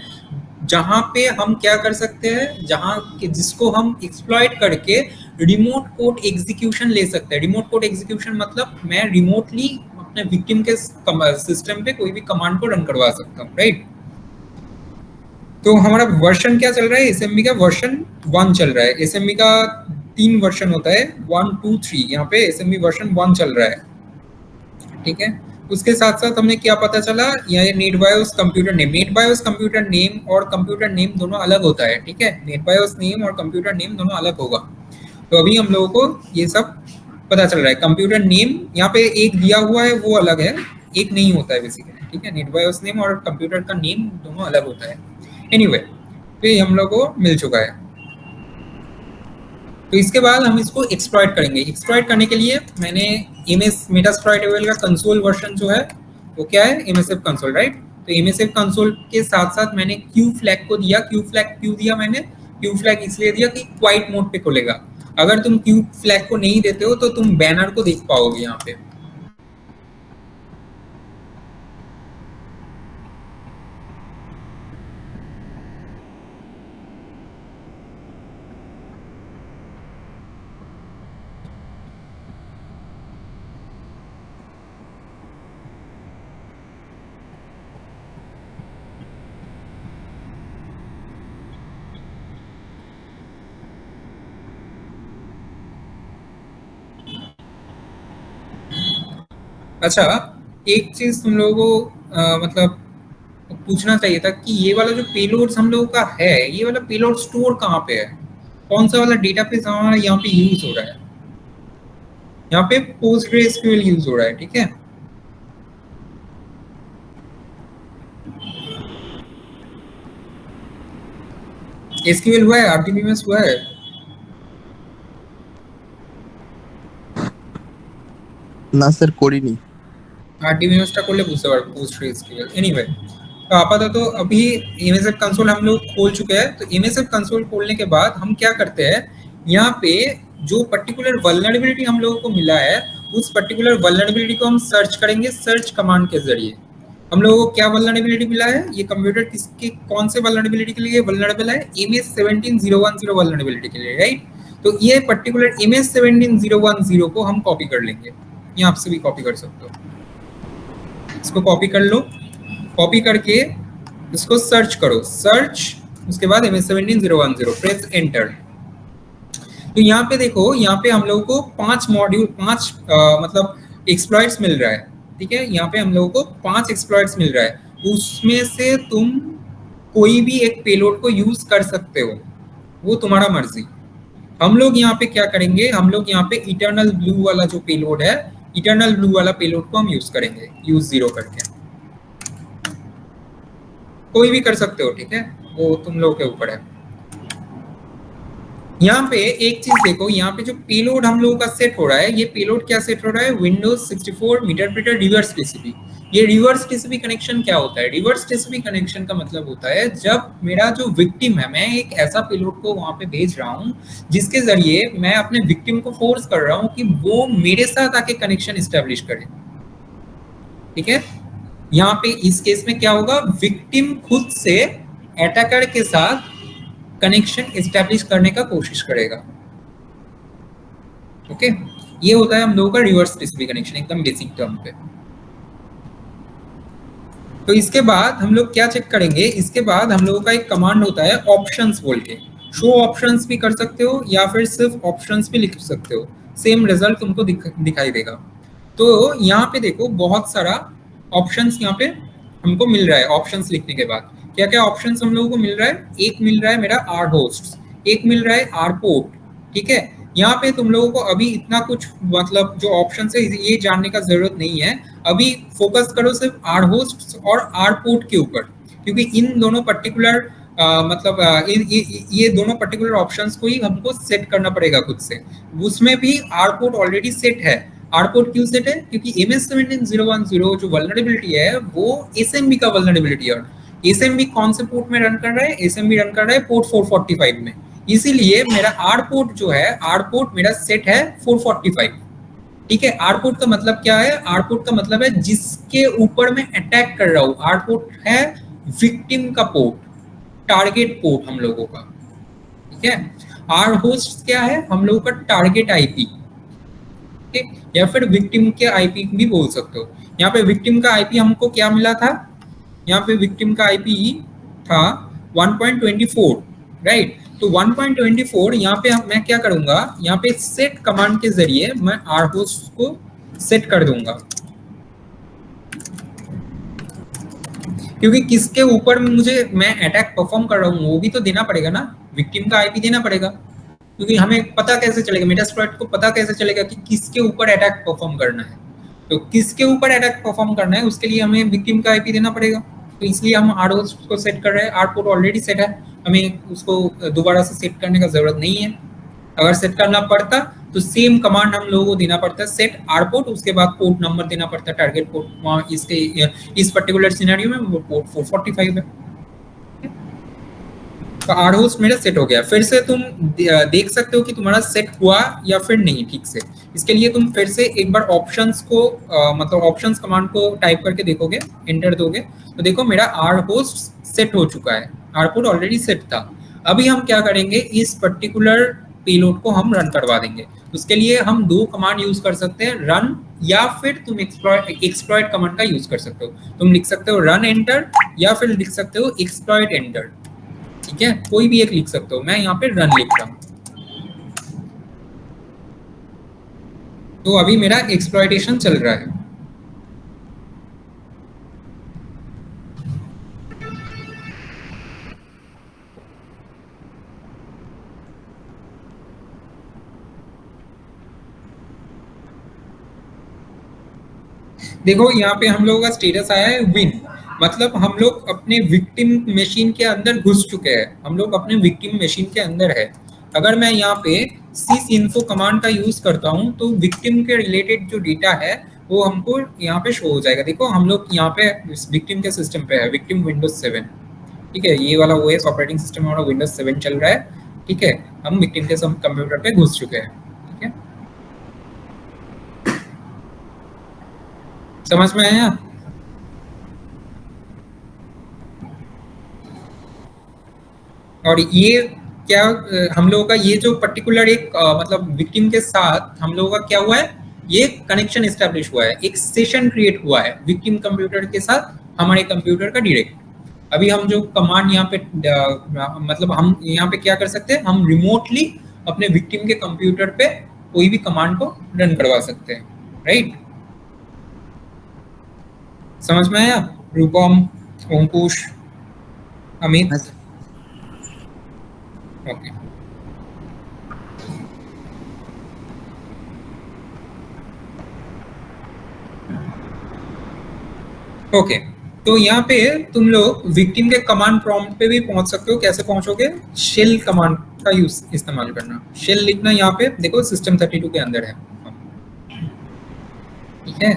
जहाँ पे हम क्या कर सकते हैं, जहाँ जिसको हम एक्सप्लॉइट करके रिमोट कोड एग्जीक्यूशन ले सकते हैं। रिमोट कोड एग्जीक्यूशन मतलब मैं रिमोटली अपने विक्टिम के सिस्टम पे कोई भी कमांड को रन करवा सकता हूँ, राइट। तो हमारा वर्जन क्या चल रहा है, एसएमबी का वर्जन 1 चल रहा है। एसएमबी का 3 वर्जन होता है, 1, 2, 3, यहाँ पे एसएमबी वर्जन 1 चल रहा है, ठीक है। उसके साथ साथ हमें क्या पता चला, यहाँ net BIOS computer name, net BIOS computer name और कंप्यूटर नेम दोनों अलग होता है, ठीक है। नेट बायोस नेम और कंप्यूटर नेम दोनों अलग होगा। तो अभी हम लोगों को ये सब पता चल रहा है। कंप्यूटर नेम यहाँ पे एक दिया हुआ है वो अलग है, एक नहीं होता है बेसिकली, ठीक है। नेट बायोस नेम और कंप्यूटर का नेम दोनों अलग होता है। एनीवे, तो ये हम लोग को मिल चुका है। तो इसके बाद हम इसको एक्सप्लॉइट करेंगे। एक्सप्लॉइट करने के लिए मैंने एमएस मेटास्प्लॉइटेबल का कंसोल वर्जन जो है वो क्या है, एमएसएफ कंसोल, राइट। तो एमएसएफ कंसोल के साथ साथ मैंने क्यू फ्लैग को दिया। क्यू फ्लैग क्यों दिया मैंने, क्यू फ्लैग इसलिए दिया कि क्वाइट मोड पे खुलेगा। अगर तुम क्यूब फ्लैग को नहीं देते हो तो तुम बैनर को देख पाओगे यहाँ पे। अच्छा, एक चीज तुम लोगों को मतलब पूछना चाहिए था कि ये वाला जो पेलोड्स हम लोगों का है, ये वाला पेलोड स्टोर कहाँ पे है, कौन सा वाला डेटाबेस हमारा यहाँ पे यूज हो रहा है। यहाँ पे PostgreSQL यूज हो रहा है, ठीक है। SQL हुआ है, RDBMS हुआ है। না স্যার করিনি। RDBMS টা করলে বুঝতে পারবো PostgreSQL। एनीवे, तो आपातत तो अभी MSF कंसोल हम लोग खोल चुके हैं। तो MSF कंसोल खोलने के बाद हम क्या करते हैं, यहाँ पे जो पर्टिकुलर वल्नरेबिलिटी हम लोगों को मिला है उस पर्टिकुलर वल्नरेबिलिटी को हम सर्च करेंगे सर्च कमांड के जरिए। हम लोगों को क्या वल्नरेबिलिटी मिला है, ये कंप्यूटर किसके कौन से वल्नरेबिलिटी के लिए वल्नरेबल है, MS17010 वल्नरेबिलिटी के लिए, राइट। तो ये पर्टिकुलर MS17010 को हम कॉपी कर लेंगे, ये आपसे भी कॉपी कर सकते हो। इसको कॉपी कर लो, कॉपी करके इसको सर्च करो, सर्च, उसके बाद MS17010 प्रेस एंटर। तो यहाँ पे देखो, यहाँ पे हम लोगों को 5 मॉड्यूल 5 मतलब एक्सप्लॉइट्स मिल रहा है, ठीक है। यहाँ पे हम लोगों को 5 एक्सप्लॉइट्स मिल रहा है, उसमें से तुम कोई भी एक पेलोड को यूज कर सकते हो, वो तुम्हारा मर्जी। हम लोग यहाँ पे क्या करेंगे, हम लोग यहाँ पे इटर्नल ब्लू वाला जो पेलोड है, इटर्नल ब्लू वाला पेलोड को हम यूज करेंगे, यूज 0 करके। कोई भी कर सकते हो, ठीक है, वो तुम लोग के ऊपर है। यहाँ पे एक चीज देखो, यहाँ पे जो पेलोड हम लोगों का सेट हो रहा है, ये पेलोड क्या सेट हो रहा है, Windows 64 मीटर रिवर्स टीसीपी। ये रिवर्स टीसीपी कनेक्शन क्या होता है, रिवर्स टीसीपी कनेक्शन का मतलब होता है जब मेरा जो विक्टिम है, मैं एक ऐसा पेलोड को वहां पे भेज रहा हूँ जिसके जरिए मैं अपने विक्टिम को फोर्स कर रहा हूँ कि वो मेरे साथ आके कनेक्शन एस्टेब्लिश करे, ठीक है। यहाँ पे इस केस में क्या होगा, विक्टिम खुद से अटैकर के साथ कनेक्शन एस्टेब्लिश करने का कोशिश करेगा, ओके। ये होता है हम लोगों का रिवर्स टीसीपी कनेक्शन, एकदम बेसिक टर्म पे। तो इसके बाद हम लोग क्या चेक करेंगे, इसके बाद हम लोगों का एक कमांड होता है ऑप्शंस बोल के। शो ऑप्शंस भी कर सकते हो या फिर सिर्फ ऑप्शंस भी लिख सकते हो, सेम रिजल्ट तुमको दिखाई देगा। तो यहाँ पे देखो बहुत सारा ऑप्शंस यहाँ पे हमको मिल रहा है। ऑप्शंस लिखने के बाद क्या क्या ऑप्शंस हम लोगों को मिल रहा है, एक मिल रहा है मेरा आर होस्ट, एक मिल रहा है आर पोर्ट, ठीक है। यहाँ पे तुम लोगों को अभी इतना कुछ मतलब जो ऑप्शन है ये जानने का जरूरत नहीं है, अभी फोकस करो सिर्फ आर होस्ट और आर पोर्ट के ऊपर, क्योंकि इन दोनों पर्टिकुलर ये दोनों पर्टिकुलर ऑप्शंस को ही हमको सेट करना पड़ेगा खुद से। उसमें भी आर पोर्ट ऑलरेडी सेट है। आर पोर्ट क्यों सेट है, क्योंकि MS17010 जो वल्नरेबिलिटी है वो SMB का वल्नरेबिलिटी है। SMB कौन से पोर्ट में रन कर रहा है, SMB रन कर रहा है पोर्ट 445 में, इसीलिए मेरा आर पोर्ट जो है, आर पोर्ट मेरा सेट है 445, ठीक है। आर पोर्ट का मतलब क्या है, आर पोर्ट का मतलब है जिसके ऊपर मैं अटैक कर रहा हूँ। आर पोर्ट है विक्टिम का पोर्ट, टारगेट पोर्ट हम लोगों का, ठीक है। आर होस्ट क्या है, हम लोगों का टारगेट आईपी, ठीक, या फिर विक्टिम के आईपी भी बोल सकते हो। यहाँ पे विक्टिम का आईपी हमको क्या मिला था, यहाँ पे विक्टिम का आईपी था 1.24, राइट। तो 1.24 यहाँ पे मैं क्या करूंगा, यहाँ पे सेट कमांड के जरिए मैं आर होस्ट को सेट कर दूंगा, क्योंकि किसके ऊपर मैं अटैक परफॉर्म कर रहा हूँ वो भी तो देना पड़ेगा ना, विक्टिम का आईपी देना पड़ेगा, क्योंकि हमें पता कैसे चलेगा, मेटास्प्लॉइट को पता कैसे चलेगा कि किसके ऊपर अटैक परफॉर्म करना है। तो किसके ऊपर अटैक परफॉर्म करना है उसके लिए हमें विक्टिम का आईपी देना पड़ेगा। तो इसलिए हम आर होस्ट को सेट कर रहे हैं, आर पोर्ट ऑलरेडी सेट है, हमें उसको दोबारा से सेट करने का जरूरत नहीं है। अगर सेट करना पड़ता तो सेम कमांड हम लोगों को देना पड़ता है, सेट आर पोर्ट, उसके बाद पोर्ट नंबर देना पड़ता है, टारगेट पोर्ट, वहाँ इसके इस पर्टिकुलर सिनेरियो में वो पोर्ट 445 है। तो आर होस्ट मेरा सेट हो गया। फिर से तुम देख सकते हो कि तुम्हारा सेट हुआ या फिर नहीं ठीक से। इसके लिए तुम फिर से एक बार ऑप्शंस को मतलब ऑप्शंस कमांड को टाइप करके देखोगे, एंटर दोगे तो देखो मेरा आर होस्ट सेट हो चुका है, आर पोर्ट ऑलरेडी सेट था। अभी हम क्या करेंगे, इस पर्टिकुलर पेलोड को हम रन करवा देंगे। उसके लिए हम दो कमांड यूज कर सकते हैं, रन या फिर तुम एक्सप्लॉइट कमांड का यूज कर सकते हो। तुम लिख सकते हो रन एंटर या फिर लिख सकते हो एक्सप्लॉइट एंटर, ठीक है, कोई भी एक लिख सकते हो। मैं यहाँ पे रन लिख रहा हूँ। तो अभी मेरा एक्सप्लॉइटेशन चल रहा है। देखो यहाँ पे हम लोगों का स्टेटस आया है विन, मतलब हम लोग अपने विक्टिम मशीन के अंदर घुस चुके हैं, हम लोग अपने विक्टिम मशीन के अंदर है। अगर मैं यहाँ पे sysinfo कमांड का यूज करता हूँ तो विक्टिम के रिलेटेड जो डेटा है वो हमको यहाँ पे शो हो जाएगा। देखो हम लोग यहाँ पे विक्टिम के सिस्टम पे है, विक्टिम विंडोज 7, ठीक है, ये वाला ओएस ऑपरेटिंग सिस्टम हमारा विंडोज 7 चल रहा है, ठीक है। हम विक्टिम के कंप्यूटर पे घुस चुके हैं, ठीक है, समझ में आया? और ये क्या हम लोगों का ये जो पर्टिकुलर एक मतलब विक्टिम के साथ हम लोगों का क्या हुआ है, ये कनेक्शन एस्टेब्लिश हुआ है, एक सेशन क्रिएट हुआ है विक्टिम कंप्यूटर के साथ हमारे कंप्यूटर का डायरेक्ट। अभी हम जो कमांड यहाँ पे मतलब हम यहाँ पे क्या कर सकते हैं, हम रिमोटली अपने विक्टिम के कंप्यूटर पे कोई भी कमांड को रन करवा सकते हैं, राइट? समझ में आया? रूपम, अंकुश, अमित, ओके। ओके, तो यहाँ पे तुम लोग विक्टिम के कमांड प्रॉम्प्ट पे भी पहुंच सकते हो। कैसे पहुंचोगे? शेल कमांड का यूज इस्तेमाल करना। शेल लिखना यहाँ पे देखो सिस्टम 32 के अंदर है, ठीक है,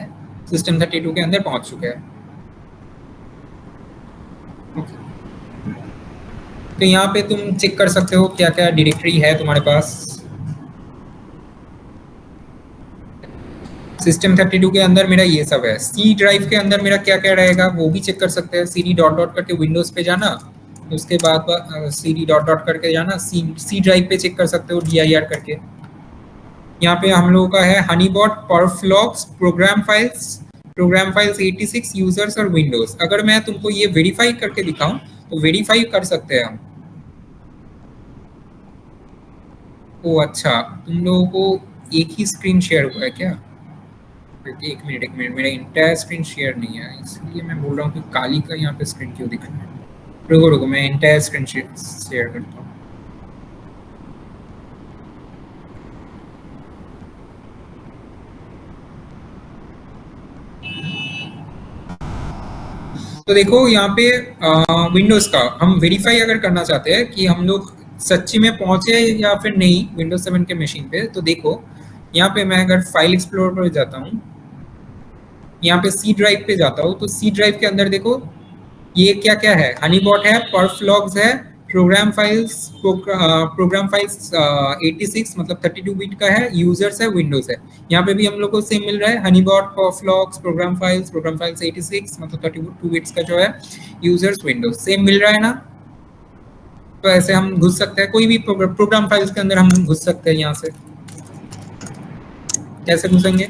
सिस्टम 32 के अंदर पहुंच चुके हैं। तो यहाँ पे तुम चेक कर सकते हो क्या क्या डायरेक्टरी है तुम्हारे पास। सिस्टम 32 के अंदर मेरा ये सब है। सी ड्राइव के अंदर मेरा क्या क्या रहेगा वो भी चेक कर सकते हैं। cd डॉट डॉट करके विंडोज पे जाना, उसके बाद cd डॉट डॉट करके जाना सी ड्राइव पे चेक कर सकते हो dir करके। यहाँ पे हम लोगों का है हनीबॉट, परफ्लॉक्स, प्रोग्राम फाइल्स 86 यूजर्स और विंडोज। अगर मैं तुमको ये वेरीफाई करके दिखाऊं तो वेरीफाई कर सकते हैं हम। ओ अच्छा, तुम लोगों को एक ही स्क्रीन शेयर हुआ है क्या? एक मिनट, मेरा इंटायर स्क्रीन शेयर नहीं है, इसलिए मैं बोल रहा हूँ कि काली का यहाँ पे स्क्रीन क्यों दिख रहा है। रुको मैं इंटायर स्क्रीन शेयर करता हूँ। तो देखो यहाँ पे विंडोज का हम वेरीफाई अगर करना चाहते हैं कि हम लोग सच्ची में पहुंचे या फिर नहीं विंडोज 7 के मशीन पे, तो देखो यहाँ पे मैं अगर फाइल एक्सप्लोरर पर जाता हूँ, यहाँ पे सी ड्राइव पे जाता हूँ, तो सी ड्राइव के अंदर देखो ये क्या क्या है, हनीबॉट है, परफ्लॉक्स है, प्रोग्राम फाइल्स 86 मतलब 32 बिट का है, यूजर्स है, विंडोज है। यहाँ पे भी हम लोग को सेम मिल रहा है, हनीबॉट, परफ्लॉक्स, प्रोग्राम फाइल्स 86 मतलब 32 बिट्स का जो है, यूजर्स, विंडोज सेम मिल रहा है ना। तो ऐसे हम घुस सकते हैं, कोई भी प्रोग्राम फाइल्स के अंदर हम घुस सकते हैं। यहाँ से कैसे घुसेंगे?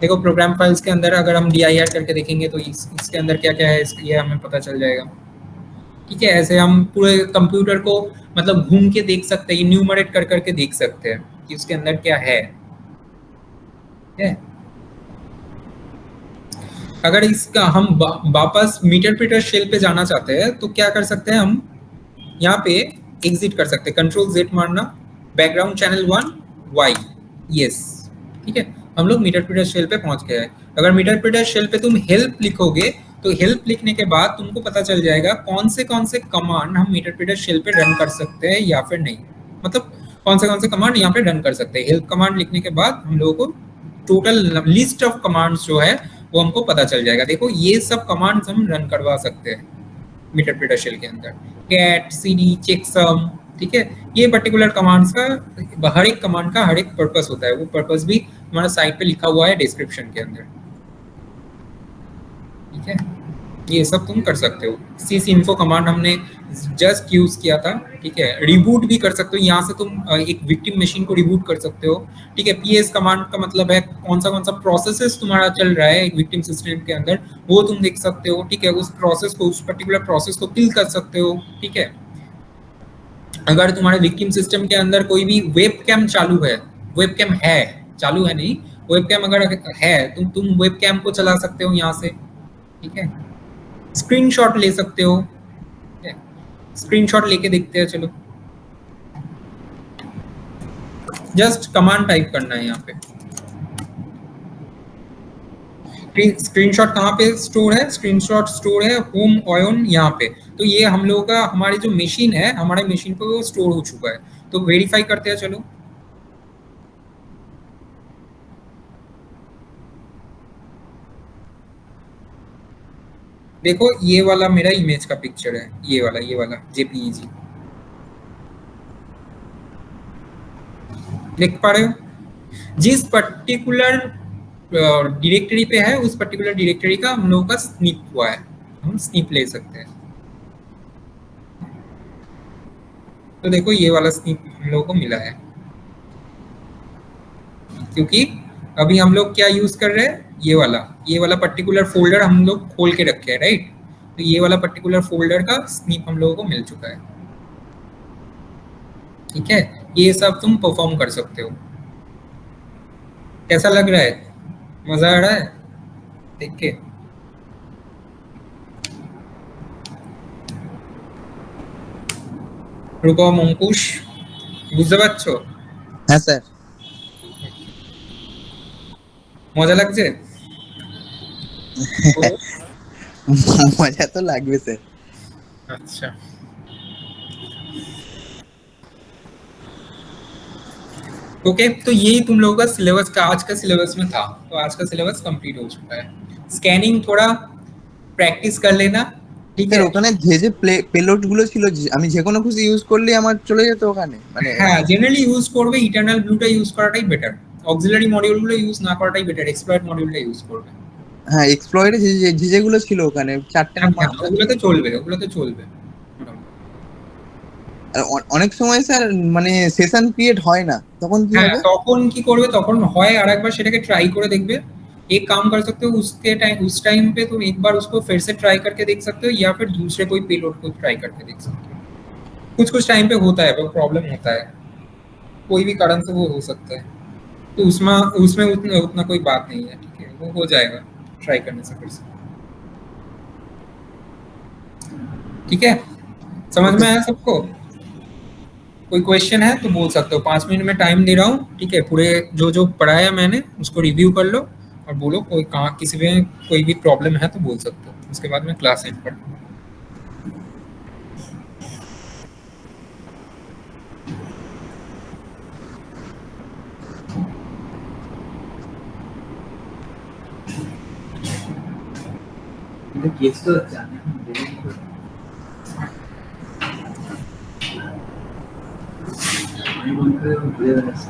देखो प्रोग्राम फाइल्स के अंदर अगर हम dir करके देखेंगे तो इसके अंदर क्या क्या है ये हमें पता चल जाएगा, ठीक है। ऐसे हम पूरे कंप्यूटर को मतलब घूम के देख सकते हैं, न्यूमरेट कर करके देख सकते हैं कि उसके अंदर क्या है, ठीक है। अगर इसका हम वापस मीटर प्रीटर शेल पे जाना चाहते हैं तो क्या कर सकते हैं, हम यहाँ पे एग्जिट कर सकते हैं, कंट्रोल Z मारना, बैकग्राउंड चैनल 1 Y, यस, ठीक है। हम लोग मीटर प्रीटर शेल पे पहुंच गए हैं। अगर मीटर प्रीटर शेल पे तुम हेल्प लिखोगे तो हेल्प लिखने के बाद तुमको पता चल जाएगा कौन से कमांड हम मीटर प्रीटर शेल पे रन कर सकते हैं या फिर नहीं, मतलब कौन से कमांड यहाँ पे रन कर सकते हैं। हेल्प कमांड लिखने के बाद हम लोगों को टोटल लिस्ट ऑफ कमांड्स जो है वो हमको पता चल जाएगा। देखो ये सब कमांड्स हम रन करवा सकते हैं, इंटरप्रेटर शेल के अंदर, कैट, cd, checksum, ठीक है। ये पर्टिकुलर कमांड्स का हर एक कमांड का हर एक पर्पस होता है, वो पर्पस भी हमारा साइट पे लिखा हुआ है डिस्क्रिप्शन के अंदर, ठीक है। ये सब तुम कर सकते हो। sysinfo कमांड हमने जस्ट यूज किया था, ठीक है। रिबूट भी कर सकते हो, यहाँ से तुम एक विक्टिम मशीन को रिबूट कर सकते हो, ठीक है। ps कमांड का मतलब है कौन सा प्रोसेसेस तुम्हारा चल रहा है एक विक्टिम सिस्टम के अंदर, वो तुम देख सकते हो, ठीक है। उस प्रोसेस को, उस पर्टिकुलर प्रोसेस को किल कर सकते हो, ठीक है। अगर तुम्हारे विक्टिम सिस्टम के अंदर कोई भी वेब कैम चालू है, वेब कैम है, चालू है नहीं, वेब कैम अगर है, तुम वेब कैम को चला सकते हो यहाँ से, ठीक है। स्क्रीनशॉट ले सकते हो, ठीक है। स्क्रीनशॉट लेके देखते हैं, चलो। जस्ट कमांड टाइप करना है यहाँ पे। स्क्रीनशॉट कहाँ पे स्टोर है? स्क्रीनशॉट स्टोर है होम ऑन यहाँ पे। तो ये हम लोगों का, हमारी जो मशीन है, हमारे मशीन पे वो स्टोर हो चुका है। तो वेरीफाई करते हैं, चलो। देखो ये वाला मेरा इमेज का पिक्चर है, ये वाला जेपीईजी, देख पा रहे हो? जिस पर्टिकुलर डायरेक्टरी पे है, उस पर्टिकुलर डायरेक्टरी का हम लोगों का स्निप हुआ है, हम स्निप ले सकते हैं। तो देखो ये वाला स्निप हम लोगों को मिला है, क्योंकि अभी हम लोग क्या यूज कर रहे हैं, ये वाला पर्टिकुलर फोल्डर हम लोग खोल के रखे हैं, राइट। तो ये वाला पर्टिकुलर फोल्डर का स्निप हम लोगों को मिल चुका है, ठीक है। ये सब तुम परफॉर्म कर सकते हो। कैसा लग रहा है? मजा आ रहा है देख के? रुको अंकुश, বুঝতে পারছো? হ্যাঁ স্যার। মজা লাগছে? মজা তো লাগবে স্যার। अच्छा, ओके। तो यही तुम लोगों का सिलेबस का आज का सिलेबस में था। तो आज का सिलेबस कंप्लीट हो चुका है। स्कैनिंग थोड़ा प्रैक्टिस कर लेना, ठीक স্যার है। ওখানে যে যে পেলোড গুলো ছিল, আমি যে কোনো কিছু ইউজ করলেই আমার চলে যেত ওখানে, মানে হ্যাঁ, জেনারেলি ইউজ করবে ইটারনাল ব্লুটা ইউজ করাটাই বেটার। অক্সিলারি মডিউলগুলো ইউজ না করাটাই বেটার, এক্সপ্লয়েট মডিউলটা ইউজ করবে। হ্যাঁ এক্সপ্লয়েডে যে যেগুলো ছিল ওখানে চারটে না হ্যাঁ, হ্যাঁ, পাঁচটা ছিল। ওগুলোতে চলবে, ওগুলোতে চলবে মোটামুটি। আর অনেক সময় স্যার মানে সেশন ক্রিয়েট হয় না, তখন কি হ্যাঁ, হবে? তখন কি করবে, তখন হয় আরেকবার সেটাকে ट्राई করে देखবে। एक काम कर सकते हो, उस टाइम पे तुम एक बार उसको फिर से ट्राई करके देख सकते हो, या फिर दूसरे कोई पेलोड को ट्राई करके देख सकते हो। कुछ कुछ टाइम पे होता है, वो प्रॉब्लम होता है, कोई भी कारण से वो हो सकता है। तो उसमें उसमें उतना कोई बात नहीं है, ठीक है, वो हो जाएगा ट्राई करने से फिर से, ठीक है। समझ में आया सबको? कोई क्वेश्चन है तो बोल सकते हो, 5 मिनट में टाइम दे रहा हूँ, ठीक है। पूरे जो जो पढ़ाया मैंने उसको रिव्यू कर लो और बोलो, कोई कहाँ किसी में कोई भी प्रॉब्लम है तो बोल सकते हो। उसके बाद मैं क्लास एंड कर दूँगा। কিন্তু কেস তো জানি আমি বলতে ঘুরে বেড়াচ্ছি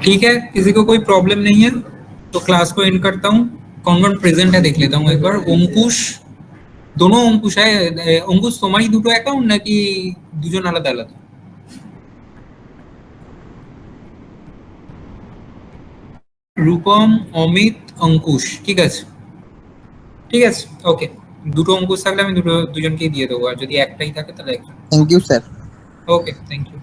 ठीक है, किसी को कोई प्रॉब्लम नहीं है तो क्लास को एंड करता हूँ। कौन कौन प्रेजेंट है देख लेता हूँ एक बार। অঙ্কুশ, दोनों অঙ্কুশ है। অঙ্কুশ তোমারই দুটো অ্যাকাউন্ট নাকি দুজন আলাদা আলাদা? রূপম, অমিত, অঙ্কুশ, ঠিক আছে ঠিক আছে, ওকে। দুটো অঙ্কুশ থাকলে আমি দুজনকেই দিয়ে দেবো, আর যদি একটাই থাকে তাহলে একজন। Thank you sir. Okay, thank you.